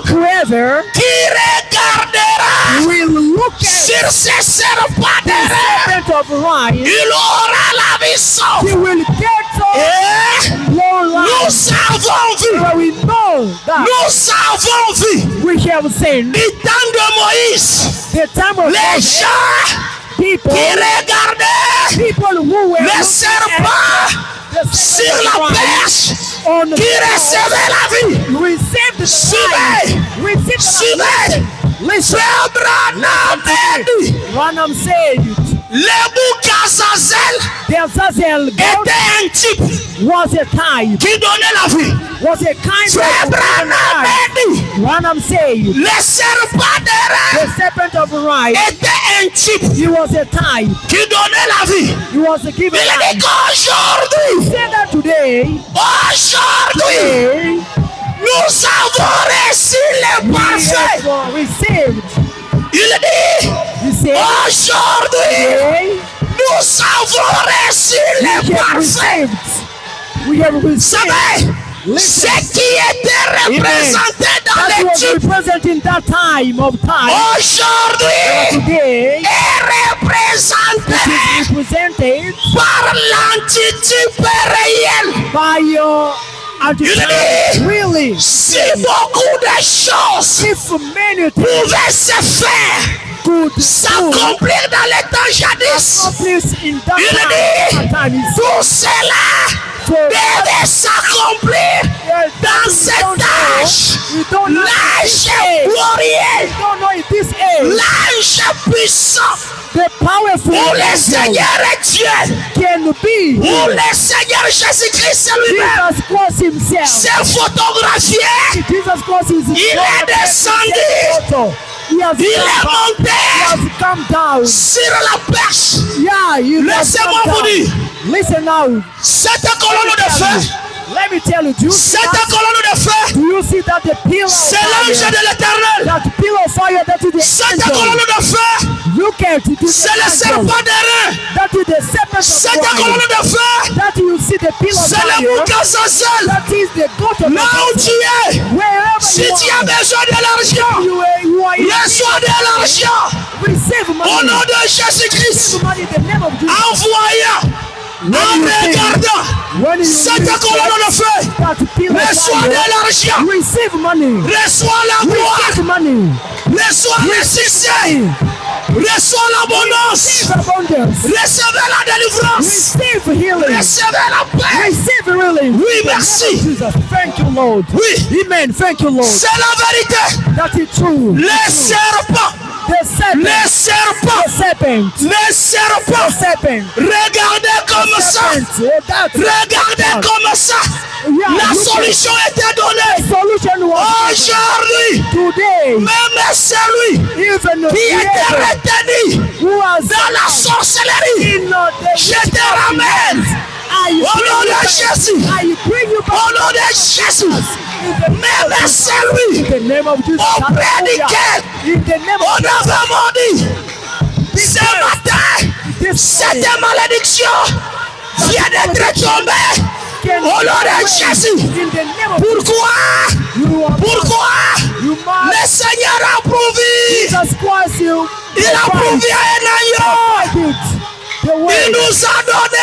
Whoever qui regardera will look at sur ces serpents the d'airain, serpent of life, il aura la vie he sauve. will get Et long nous life. avons vu, For we know that nous avons vu, we have seen du temps de Moïse, the time of les Moses, gens people qui regardaient who were les looking serpents at the sur serpent la of life perche, on the qui recevaient la vie. received the Suivez, life. Received the suivez. life. Listen. Frère Branham a dit, Branham said, le bouc Azazel the Azazel goat était un type was a type, qui donnait la vie. was a kind Frère of Branham life. a dit, Branham said, le serpent d'airain the serpent of life, était un type he was a type, qui donnait la vie. he was given Il a dit life. qu'aujourd'hui, Say that today, aujourd'hui, nous avons reçu le we parfait. have received, Il dit, he said, aujourd'hui, today, nous avons reçu le we have parfait. received, we have Vous received. savez, ce qui était représenté dans That les was types, represented in that time of time. aujourd'hui, Today, est représenté it is represented par l'antitype réel. by your antitype. Really, Si beaucoup de choses if many things pouvaient se faire, could s'accomplir dans les temps jadis, accomplish in that Il time, dit, tout cela so devait s'accomplir Dans cet âge, You don't know l'âge age. glorieux, You don't know in this age. l'âge puissant, The powerful où le angel Seigneur est Dieu, can be. où le Seigneur Jésus-Christ lui-même Jesus Christ himself. s'est photographié, Jesus Christ is il est descendu, He has il est come, he monté has come down. sur la perche. Yeah, he has Laissez-moi come vous down. dire, Listen now. cette colonne de feu, Let me tell you, do you see cette that? colonne de feu, Do you see that the pillar of c'est l'ange fire? de l'Éternel. That pillar of fire, that is the Cette angel. colonne de feu, Look at it. c'est le serpent d'airain. That is the serpent of Cette fire. colonne de feu, That you see the pillar of c'est le fire. Moukazazel. That is the goat of Là où tu es, Wherever si you tu as are, besoin de l'argent, you are in reçois de l'argent receive au money. nom de Jésus-Christ. Receive money in the name of Jesus. En voyant, en regardant When you cette colonne de feu, that pillar of reçois de fire, l'argent, receive money. reçois la gloire, Receive money. reçois le succès, reçois l'abondance, Receive abundance. recevez la délivrance, Receive healing. recevez la paix. Receive healing. Oui, In the name merci. of Jesus. Thank you, Lord. Oui, Amen. Thank you, Lord. c'est la vérité. That is true. Les serpents, The serpent. les serpents, The serpent. les The serpents, serpent. regardez comme ça, Serpent. Oh, that. regardez comme ça, Yeah, la look at solution était the donnée. solution was Aujourd'hui, today. même celui Even qui était the retenu who has dans la sorcellerie, in the je te ramène I au nom de Jésus, I bring you au back nom de Jésus, in the name même of celui in the name of Jesus. auprès Hallelujah. duquel In the name on of avait maudit. Ce matin, this cette malédiction vient d'être tombée au nom de Jésus. in the name of Pourquoi? you are Pourquoi? you must Le Seigneur a prouvé. Jesus Christ you Il a prouvé un agneau. the Il way nous a donné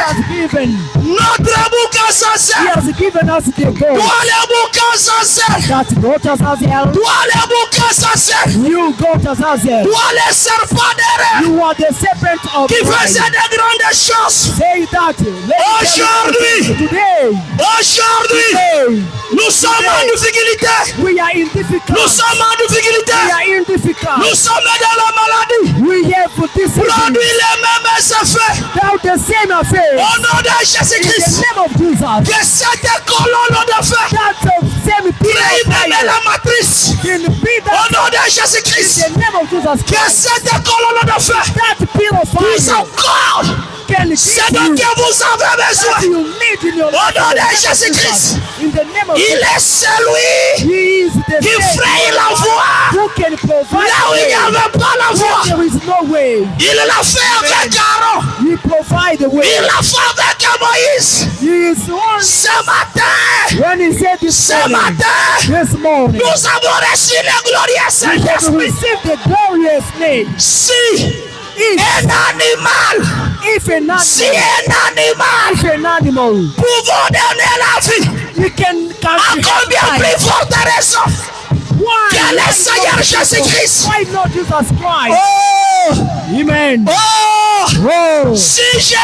has given. notre He Boukazazel. has given us the Toi gold le Boukazazel. that brought us as hell. Toi le Boukazazel. You got us as hell. Toi le serpent d'airain You are the serpent of qui faisait pride. de grandes choses. Say that. Let me tell you Aujourd'hui. something. Today, Aujourd'hui, nous sommes en difficulté. we are in difficult. Nous sommes en difficulté. We are in difficult. Nous sommes dans la maladie. We have this Produit les mêmes effets. now the same affair. Au nom de In the Jésus-Christ. name of Jesus. Que cette colonne de feu That same brille même pillar la matrice. can be Au that nom de in Jésus-Christ. the name of Jesus Que Christ. cette colonne de feu That pillar of puisse fire encore can give ce you dont que vous avez what besoin. you need in your Au life. nom In the de name of Jésus-Christ. Jesus. In the name of Il Jesus. est celui He is the qui same fraye la voie who can provide là où il n'y the way. avait pas la Where voie. there is no way. Il l'a fait avec Aaron. He provide the way. Il l'a fait avec Moïse. He is the one. Ce matin, When he said this ce morning, matin, nous avons reçu le glorieux we have Saint-Esprit. received the glorious name. Si If, un animal, if an animal, si un animal if an animal, pouvons donner la vie, you can à combien plus forte raison Why? que le Seigneur Jésus-Christ. Why not Jesus Christ? Oh, Amen. oh, Oh. si Jésus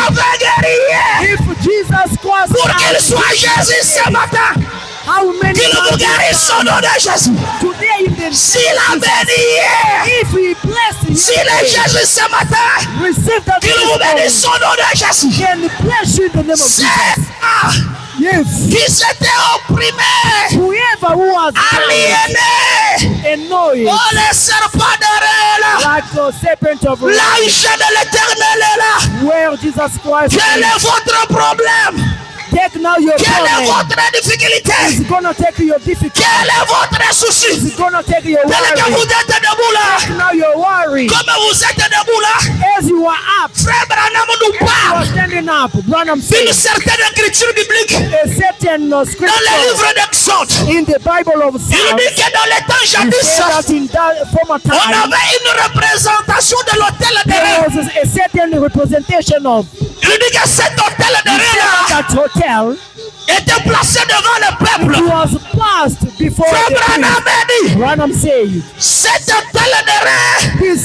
avait guéri, If Jesus Christ, pour qu'il soit Jésus ce matin, how many qu'il nous guérisse au nom de Jésus. today in the S'il a béni hier, if he bless s'il you, est Jésus ce matin, receive that qu'il vous bénisse au nom de Jésus. can bless you in the name of C'est Jesus. Yes. qui s'était opprimé, Whoever who has aliéné, annoyed oh le serpent d'airain est là, like the serpent of l'ange de l'Éternel est là. where Jesus Christ Quel is. est votre problème? Take now your Quelle est problem. votre difficulté? He's gonna take your difficulty. Quel est votre souci? He's gonna take your Tel que vous worry. êtes debout là, Take now your worry. comme vous êtes debout là, As you are up, Frère Branham nous you are parle standing up. Branham d'une says certaine écriture biblique a certain dans le scripture livre d'Exode. in the Bible of Il Psalms. dit que dans les temps He jadis, said that in that former on time avait une représentation de l'hôtel de there rêve. was a certain representation of Il dit que cet hôtel de rêve là, that hotel. était placé devant le It peuple. was placed before Frère the Branham priest. a dit, Branham said, cet autel de rein this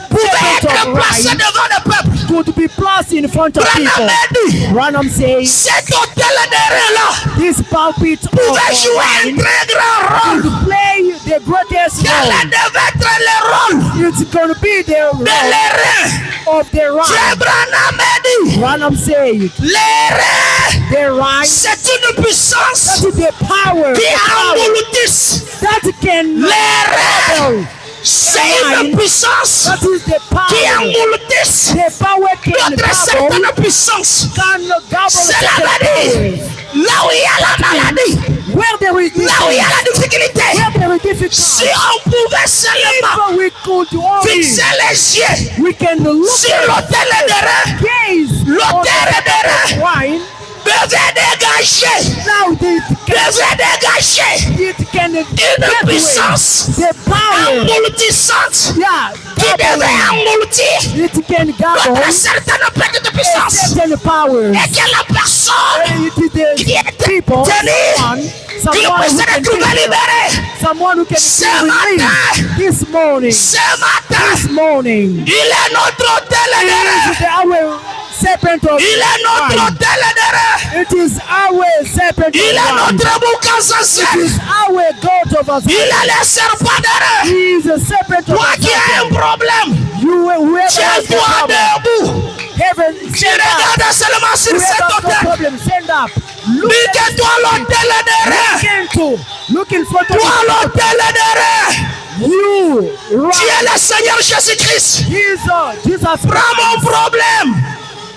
pouvait serpent être of placé right devant le peuple. could be placed in front of Branham people. a dit, Branham says, cet autel de rein-là this pulpit of pouvait jouer un wine très grand rôle. to play the greatest Quel role. devait être le rôle It's going to be the de les role reins? of the Frère right. Branham a dit, Branham said, les reins, the right, c'est une puissance that is the power, qui the power engloutisse. that can Les reins, double. c'est une puissance That is the qui power. engloutisse The power can d'autres double, certaines puissances. can double Cela certain veut dire, powers. là où il y a la maladie, Where there is là où il y a la difficulty, difficulté, where there is si difficulty, on pouvait seulement if we could only, fixer les yeux we can look sur l'autel de rein, gaze on l'autel de the rein wine. devait dégager, Now it devait dégager can une get puissance the power. engloutissante Yeah, qui devait engloutir it can gather d'autres certaines petites a puissances. certain power. Et que la personne It is the qui était people, tenue, qui someone puisse who se can retrouver be libéré. someone who can Ce be released matin, this morning. ce matin, This morning, il est notre autel de rein. it is our serpent of Il est notre wine. autel de rein. It is our serpent Il of est wine. notre bouc It essentiel. is our God of us. Il est le serpent de rein. He is a serpent of Toi us. qui as un problème, You whoever has a tiens-toi problem, debout. heaven, Tu stand up. regardes seulement sur Whoever cet has no autel. problem, stand up. Look Dis que toi l'autel de rein. look in front of Toi you. l'autel de rein. You, Tu right? es le Seigneur Jésus-Christ. Jesus, Prends mon problème.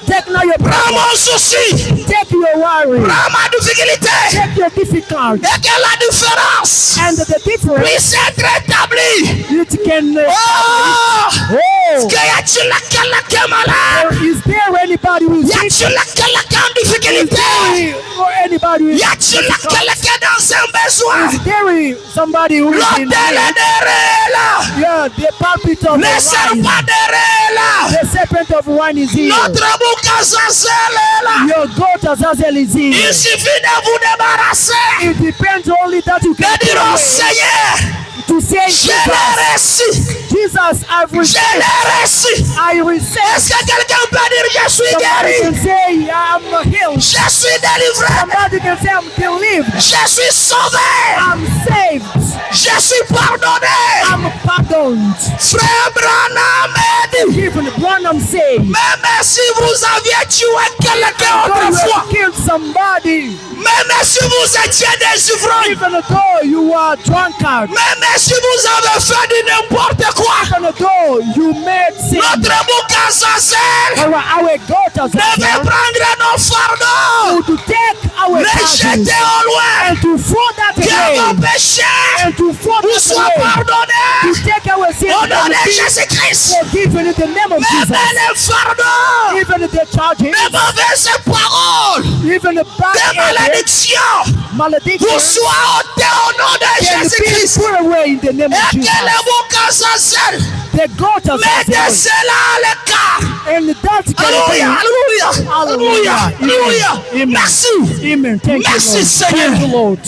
take now your Prends problem. mon souci. Take your worry. Prends ma difficulté. Take your difficulty. Et que la différence And the difference, puisse être établie. it can. Oh! Oh, Que y a-t-il laquelle qui est malade? is there anybody who is Y sick? a-t-il laquelle qui est en Is difficulté? there or anybody who is Y a-t-il laquelle qui est dans un besoin? Is there somebody who is in L'autel need? est là. Yeah, the pulpit of Le wine. serpent est là. The serpent of wine is here. Notre bouc essentiel est là. Your goat Azazel is Il here. suffit de vous débarrasser. It depends only that you De can dire au Seigneur, to say je l'ai reçu. Jesus, I've Je received. l'ai reçu. I receive. Est-ce que quelqu'un peut dire je suis Somebody guéri? can say I'm healed. Je suis délivré. Somebody can say I'm delivered. Je suis sauvé. I'm saved. Je suis pardonné. I'm pardoned. Frère Branham a dit, Even Branham said, même si vous aviez tué quelqu'un though you autrefois, have killed somebody, même si vous étiez des ivrognes, even though you are drunkard, même si vous avez fait du n'importe quoi, even though you made sin, notre bouc essentiel our God has devait prendre nos fardeaux, to take our les burdens jeter au loin, and to throw that que vos away péchés and to throw vous that soient away, to pardonnés take our sins au nom and de be Jésus-Christ. forgiven in the name of Même Jesus. les fardeaux, Even the charges, les mauvaises paroles, even the les bad habits, malédictions, malediction vous soient ôtés au nom de can be Jésus-Christ. put away in the name of Et que Jesus. le bouc essentiel The God has mettez done. cela à l'écart. And that can Alléluia, be. alléluia, alléluia, alléluia. Amen. Merci. Amen. Thank Merci, you, Lord. Seigneur. Thank you, Lord.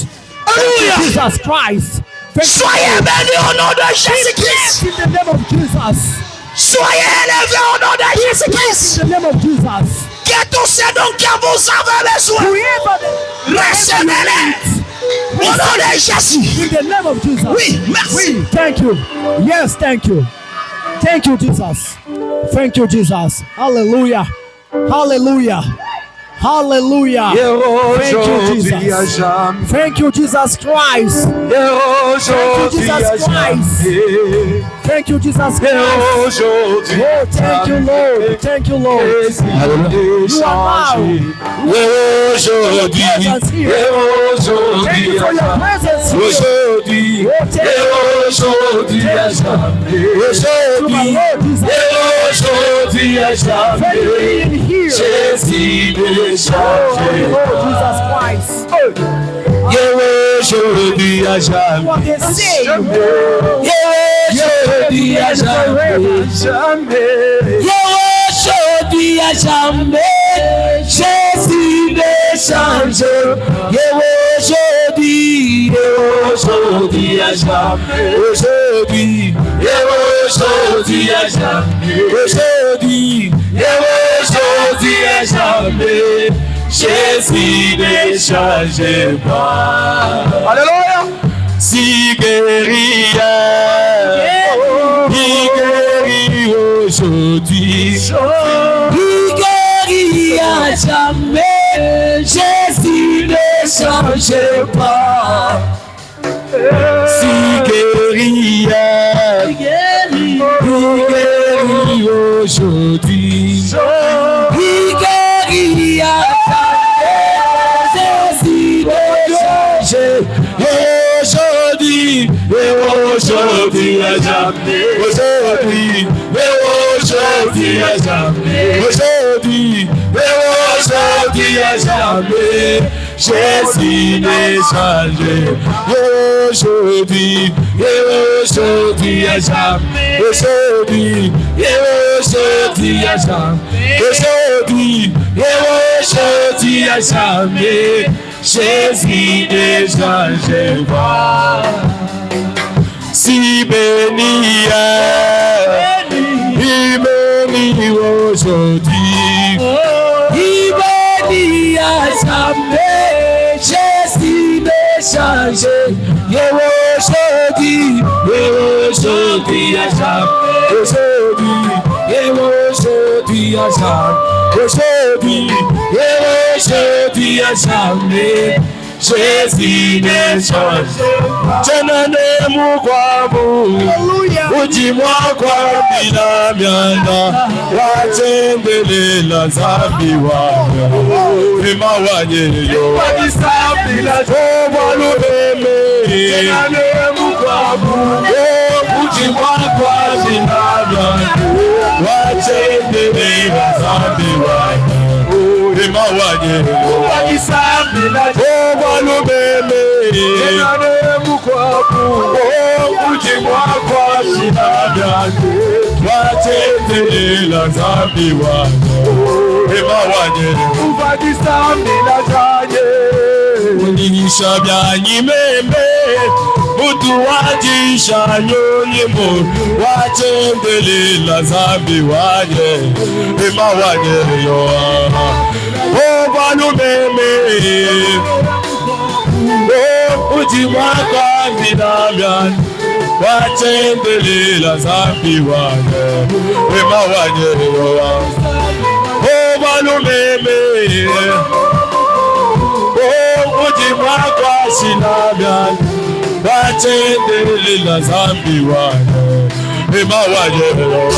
Alléluia. Jesus Christ. Thank you, Soyez Lord. bénis au nom de Blessed Jésus-Christ. in the name of Jesus. Soyez élevés au nom de Jésus-Christ. In the name of Jesus. Que tout ce dont que vous avez besoin, Whoever recevez-les au nom de Jésus. in the name of Jesus. Oui, merci. Thank you. Yes, thank you. Thank you, Jesus. Thank you, Jesus. Hallelujah. Hallelujah. Hallelujah. Thank you, Jesus. Thank you, Jesus Christ. Thank you, Jesus Christ. Oh, thank you, Lord. Thank you, Lord. You are loud. Presence here. Thank you for your presence here. Oh, thank you to my Lord Jesus. Thank you for being here. Oh, Lord Jesus Christ. What they say. jamais. Aujourd'hui, et aujourd'hui à jamais. Aujourd'hui, et aujourd'hui à jamais. Jésus ne change pas. Alléluia. Si guéri hier, il guérit aujourd'hui. Il guérit à jamais. Jésus ne change pas. Si guéri hier, il guérit aujourd'hui. Il guérit à aujourd'hui à jamais, aujourd'hui et aujourd'hui à jamais, aujourd'hui et aujourd'hui à jamais. Jésus n'est changé. Aujourd'hui et aujourd'hui à jamais, aujourd'hui et aujourd'hui à jamais, aujourd'hui et aujourd'hui à jamais. Jésus n'est changé pas. Si béni il béni aujourd'hui, il béni à jamais. Jésus n'est changé. Et aujourd'hui à jamais, aujourd'hui et aujourd'hui à jamais, aujourd'hui et aujourd'hui à jamais. Jésus ne change tena ne mukwabu ujimwa kwa bila mianda watendelela zambi wangu ima wanyeyo wanisabila walubeme tena ne mukwabu ujimwa kwa bila mianda watendelela zambi wangu ima wanyeyo wanisabila walubeme tena mukwabu ujimwa kwa shina vyangu watendelela zambi wangu ema wanyere uvadisamila zanye unisha byanyimembe utuwajisha nyonyimo watendelela zambi wanye ema wanyere yo walubeme ujimwa kwa vinamyan watendelela zambi wane ema wanyeyo walumeme ujimwa kwa sinamyan watendelela zambi wane ema wanyeyo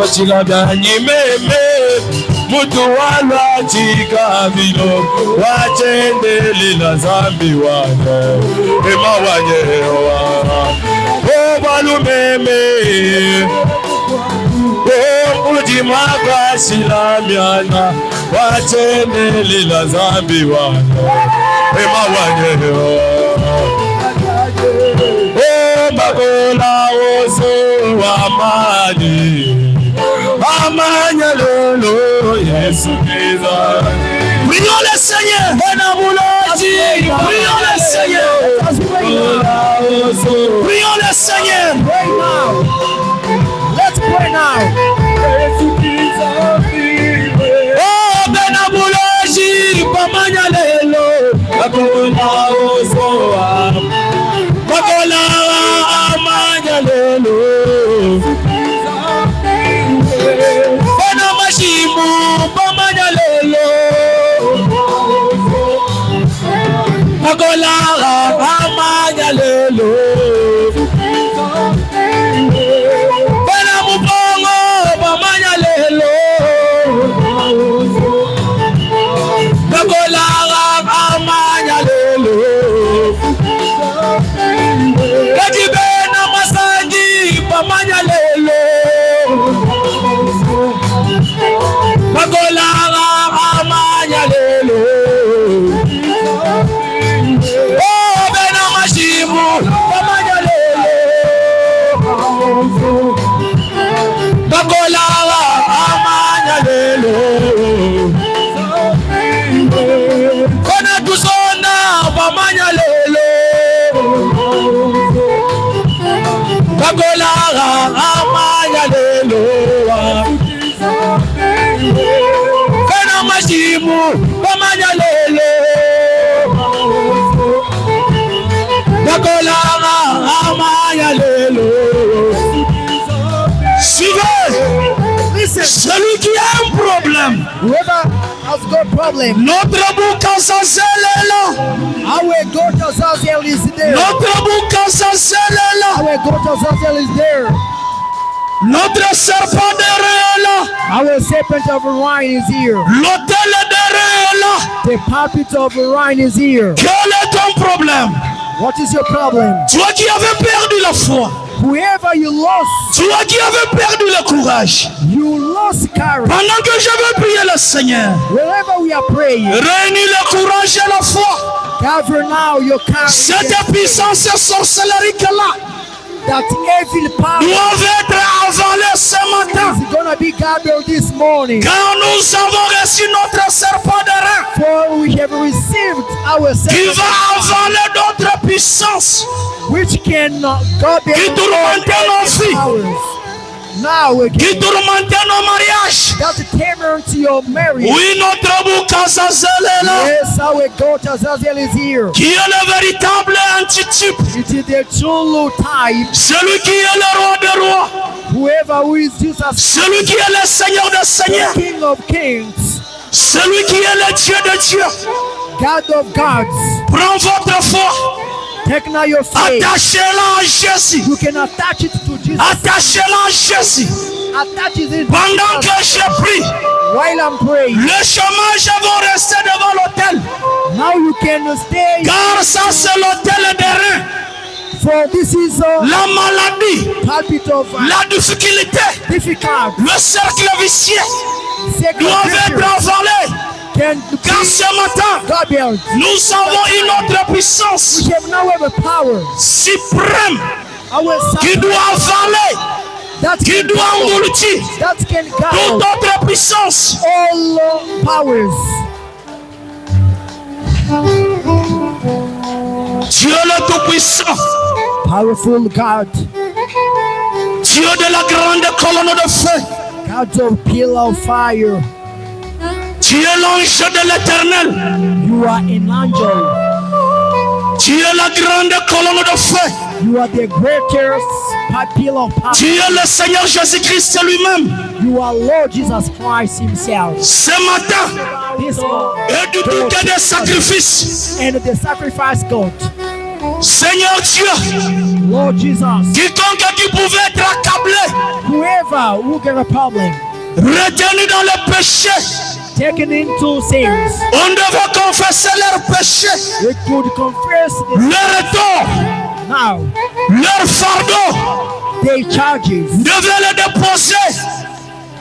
wachila byanyimeme mutu walwachika vilo watendelela zambi wane ema wanyewa walumeme ujimwa kwa silamyana watendelela zambi wane ema wanyewa magola ozo amani amanya lolo Yesu Christ. Prions le Seigneur. Prions le Seigneur. Prions le Seigneur. Let's pray now. Oh benabuloji pamanya lelo magola ozo magola amanya lelo bana mashimu pamanya lelo magola amanya lelo bana mupongo pamanya lelo magola amanya lelo kajibena masanji pamanya lelo magola amanya lelo majimu bamanya lelo bakolanga amanya lelo. Suivez. Celui qui a un problème. Whoever has got problem. Notre bouc Azazel est là. Our God Azazel is there. Notre bouc Azazel est là. Our God Azazel is there. Notre serpent d'Éré est là. Our serpent of Orion is here. L'autel d'Éré est là. The pulpit of Orion is here. Quel est ton problème? What is your problem? Toi qui avais perdu la foi. Whoever you lost, Toi qui avais perdu le courage. you lost courage. Pendant que je veux prier le Seigneur, Wherever we are praying, réunis le courage et la foi. gather now your courage. Cette puissance sorcellerique-là That evil power doit être avalée ce matin. is gonna be gathered this morning. Car nous avons reçu notre serpent d'Éré For we have received our qui serpent, va avaler d'autres puissances. which can God be Qui tourmentait nos filles. powers. Now Qui again, tourmentait nos mariages. that terror to your marriage. Oui, notre bouc Azazel est là. Yes, our God Azazel is here. Qui est le véritable antitype. It is the true type. Celui qui est le roi des rois. Whoever who is Jesus, Celui qui est le Seigneur des seigneurs. King of Kings, Celui qui est le Dieu de Dieu. God of gods. Prends votre foi. Take now your faith. Attachez-la à Jésus. You can attach it to Jesus. Attachez-la à Jésus. Attach it Pendant que je prie, while I'm praying. les chômages vont rester devant l'autel. Now you can stay. Car ça, c'est l'autel des reins. For this is La maladie, pulpit of la difficulté, difficult. le cercle vicieux Second doivent être scripture avalés. can Car be ce matin, gobbled. nous avons une autre puissance We have now have a power. suprême Our qui son, doit avaler, that qui can doit gobble, engloutir that can toute gobble autre puissance. all powers. Dieu le Tout-Puissant, Powerful God, Dieu de la grande colonne de feu, God of pillar of fire. tu es l'ange de l'Éternel, You are an angel. tu es la grande colonne de feu, You are the greatest pillar of power. tu es le Seigneur Jésus-Christ lui-même. You are Lord Jesus Christ Himself. Ce matin, This God et du bouquet des sacrifices, and the sacrifice God, Seigneur Dieu, Lord Jesus. quiconque qui pouvait être accablé, Whoever who get a problem, retenu dans le péché, taken into sins, on devait confesser leurs péchés, they could confess leur tort, now leur fardeau, their charges. devait les déposer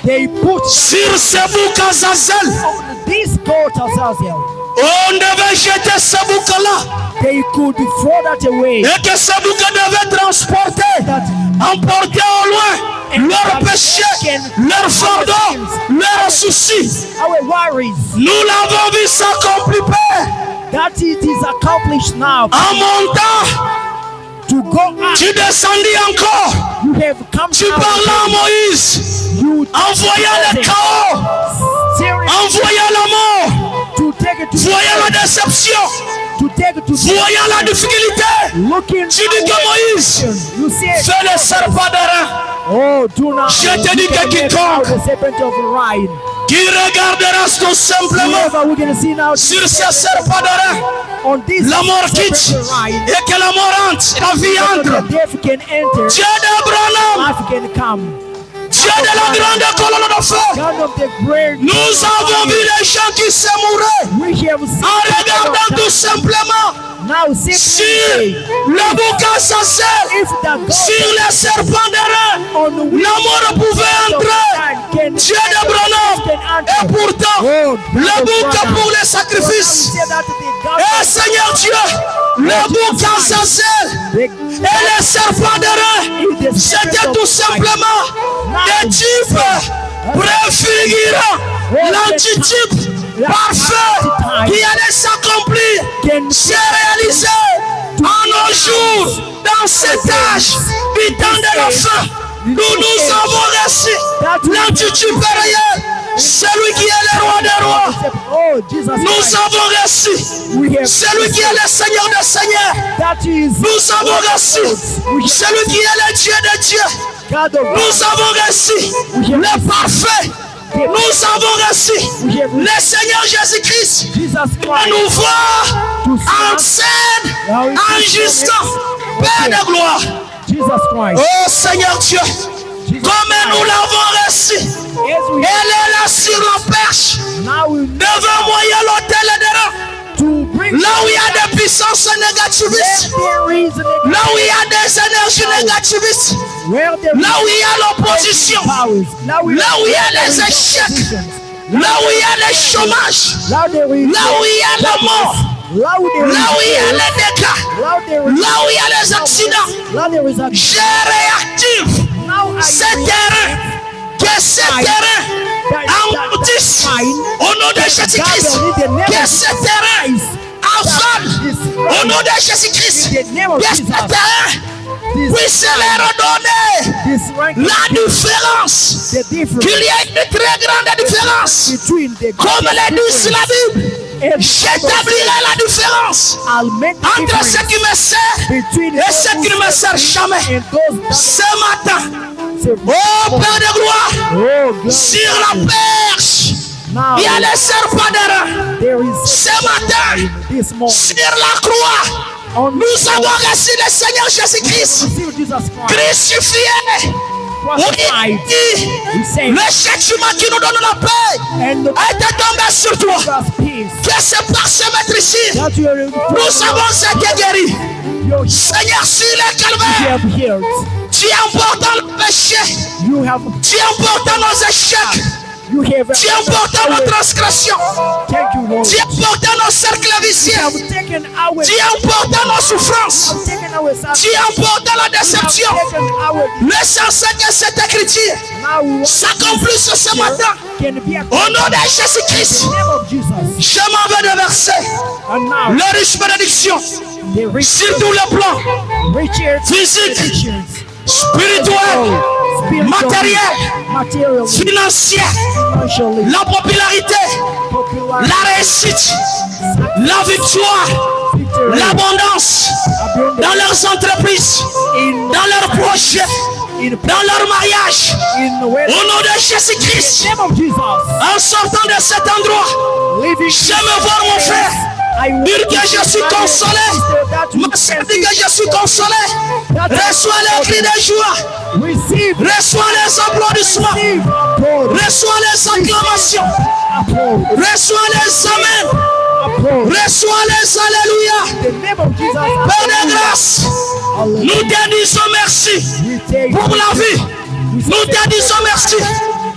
They put sur ce bouc Azazel. on this God Azazel. On devait jeter ce bouc-là They could throw that away. et que ce bouc devait transporter, That emporter au loin leurs péchés, leurs fardeaux, leurs soucis. our worries, Nous l'avons vu s'accomplir, Père. that it is accomplished now. En montant, To go up, tu descendis encore. you have come Tu down. parlais à Moïse, You envoyant le chaos, serious envoyant la mort, to take it to voyant la déception, to take it to voyant la difficulté. looking. Tu dis que Moïse, You say, fais le serpent d'airain oh, do not. Je te you dis que can make quiconque- out the serpent of Orion. qui regardera tout simplement Whoever we're gonna see now sur ce serpent d'airain, on this la mort quitte serpent of Orion, et que la mort entre, la vie entre. the death can enter, Dieu d'Abraham, life can come. Dieu de la grande colonne de feu. God of the great. Nous avons vu les gens qui se mouraient We have seen en regardant tout simplement now sur simply le bouc Azazel, if the God sur les serpents d'airain. on the La mort pouvait entrer. Dieu d'Abraham. Et pourtant, le bouc pour les sacrifices. Et Seigneur Dieu, le bouc Azazel et les serpents d'airain, c'était tout simplement des types préfigurant l'antitype parfait qui allait s'accomplir, se réaliser en nos jours, dans cet âge, du temps de la fin. Nous avons reçu l'antitype réel, celui qui est le roi des rois, Oh, Jesus Nous Christ. avons reçu We have celui qui est le Seigneur des Seigneurs. that is Nous avons reçu celui qui est le Dieu de Dieu. God of Nous avons reçu le parfait. Nous avons reçu le Seigneur Jésus-Christ. Jesus À Christ. nous voir en scène, en juste, Père de gloire. Jesus Christ. Oh Seigneur Dieu, comme nous l'avons reçu, As we elle est là sur la perche, now we need devant moi il y a l'autel de rang. to bring Là où il y a des puissances négativistes, there is an là où il y a des énergies négativistes, where there là où il y a l'opposition, powers. Now we là où il y a les échecs, là où il y a les chômages, now there is là où il y a la mort, now there is là où il y a les dégâts, now there is là où il y a les accidents, now there is a je réactive now ce terrain, que ce terrain engloutisse au nom de Jésus-Christ, que ce terrain avale au nom de Jésus-Christ, que ce terrain puisse leur redonner this rank la différence, the difference qu'il y ait une très grande différence, between the comme le dit la Bible. and J'établirai la différence I'll make the entre difference ceux qui me servent between et ceux qui ne me servent jamais. and those that Ce matin, serve. oh Père de gloire, Oh, glory. sur la perche, Now il y a les serpents d'airain. there is Ce matin, this morning sur la croix, on nous avons reçu le Seigneur Jésus-Christ, receive Jesus Christ crucifié. crucified. Oui, We say le châtiment qui nous donne la paix and the a été tombé sur toi. Jesus peace Que c'est par ce maître-ci, that you are nous avons été guéris. you Seigneur, sur le calvaire, have healed. tu emportes le péché, You have tu emportes nos échecs, you have tu emportes nos transgressions, thank you Lord. tu emportes nos cercles You vicieux, have taken our tu emportes nos souffrances, taken our tu emportes la déception. taken our L'essentiel que cette écriture now s'accomplisse ce matin. can be Au nom de Jésus-Christ, the name of Jesus. je m'en vais de verser And now les riches bénédictions the rich sur tous les plans, riches physique, Christians, spirituel, spiritual, matériel, material, financier, financially, la popularité, popular, la réussite, la victoire, victory, l'abondance dans leurs entreprises, in dans leurs projets, in dans leur mariage. in the way. Au nom de Jésus-Christ, Name of Jesus, en sortant de cet endroit, living. j'aime voir mon frère I will dire que je suis consolé. Ma sœur dit que je suis consolé. Reçois les cris de joie. receive, Reçois les applaudissements. receive, applaud, Reçois les acclamations. applaud, Reçois les amens. applaud. Reçois les alléluia. The name of Jesus, Père de grâce, hallelujah. nous te disons merci We take pour la vie. Nous te disons merci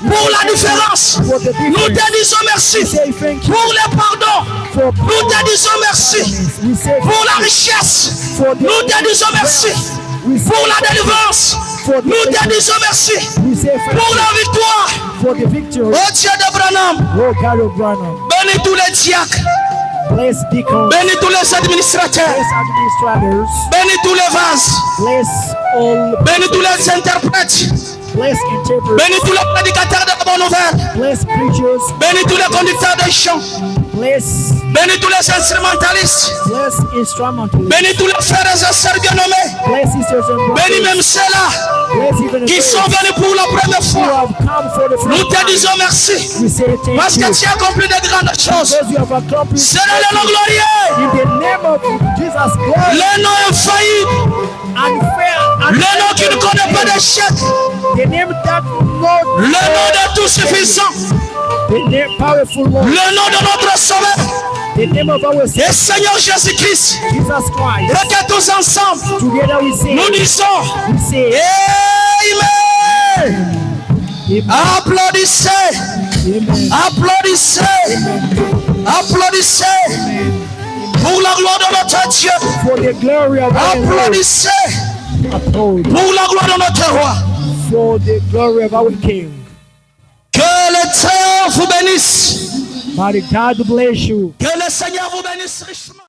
pour la différence. for the Nous difference. te disons merci Say thank you pour le pardon. for Nous te disons merci we say pour la richesse. for the Nous te disons merci we say pour la délivrance. for Nous the te disons merci we say thank pour you la victoire. for the victory. Oh Dieu d'Abraham, Oh God of Branham, bénis tous les diacres, bless deacons, bénis tous les administrateurs, bless administrators, bénis tous les vases, bless all, bénis tous les interprètes, bless interpreters, bénis tous les prédicateurs de la bonne nouvelle, bless preachers, bénis tous les conducteurs de chants, bless bénis tous les instrumentalistes, bless instrumentalists, bénis tous les frères et sœurs bien-nommés, bless sisters and bénis brothers, même ceux-là bless even qui those sont venus pour la première who fois. have come for the Nous first te time. disons merci We say thank parce you que tu as accompli de grandes choses. because you have accomplished C'est le nom glorieux, in the name of Jesus Christ le nom infaillible, and fair and le nom qui ne connaît pas d'échec, the name that Lord, le nom de tout suffisant, the name powerful Lord, le nom de notre Sauveur the name of our et Seigneur Jésus-Christ. Jesus Christ. Et que tous ensemble, Together we say, nous disons we say, Amen. Applaudissez, Amen. applaudissez, applaudissez pour la gloire de notre Dieu. For the glory of our Lord, Applaudissez applaud. pour la gloire de notre roi. For the glory of our King. Que l'Éternel vous bénisse. Mighty God bless you. Que le Seigneur vous bénisse richement.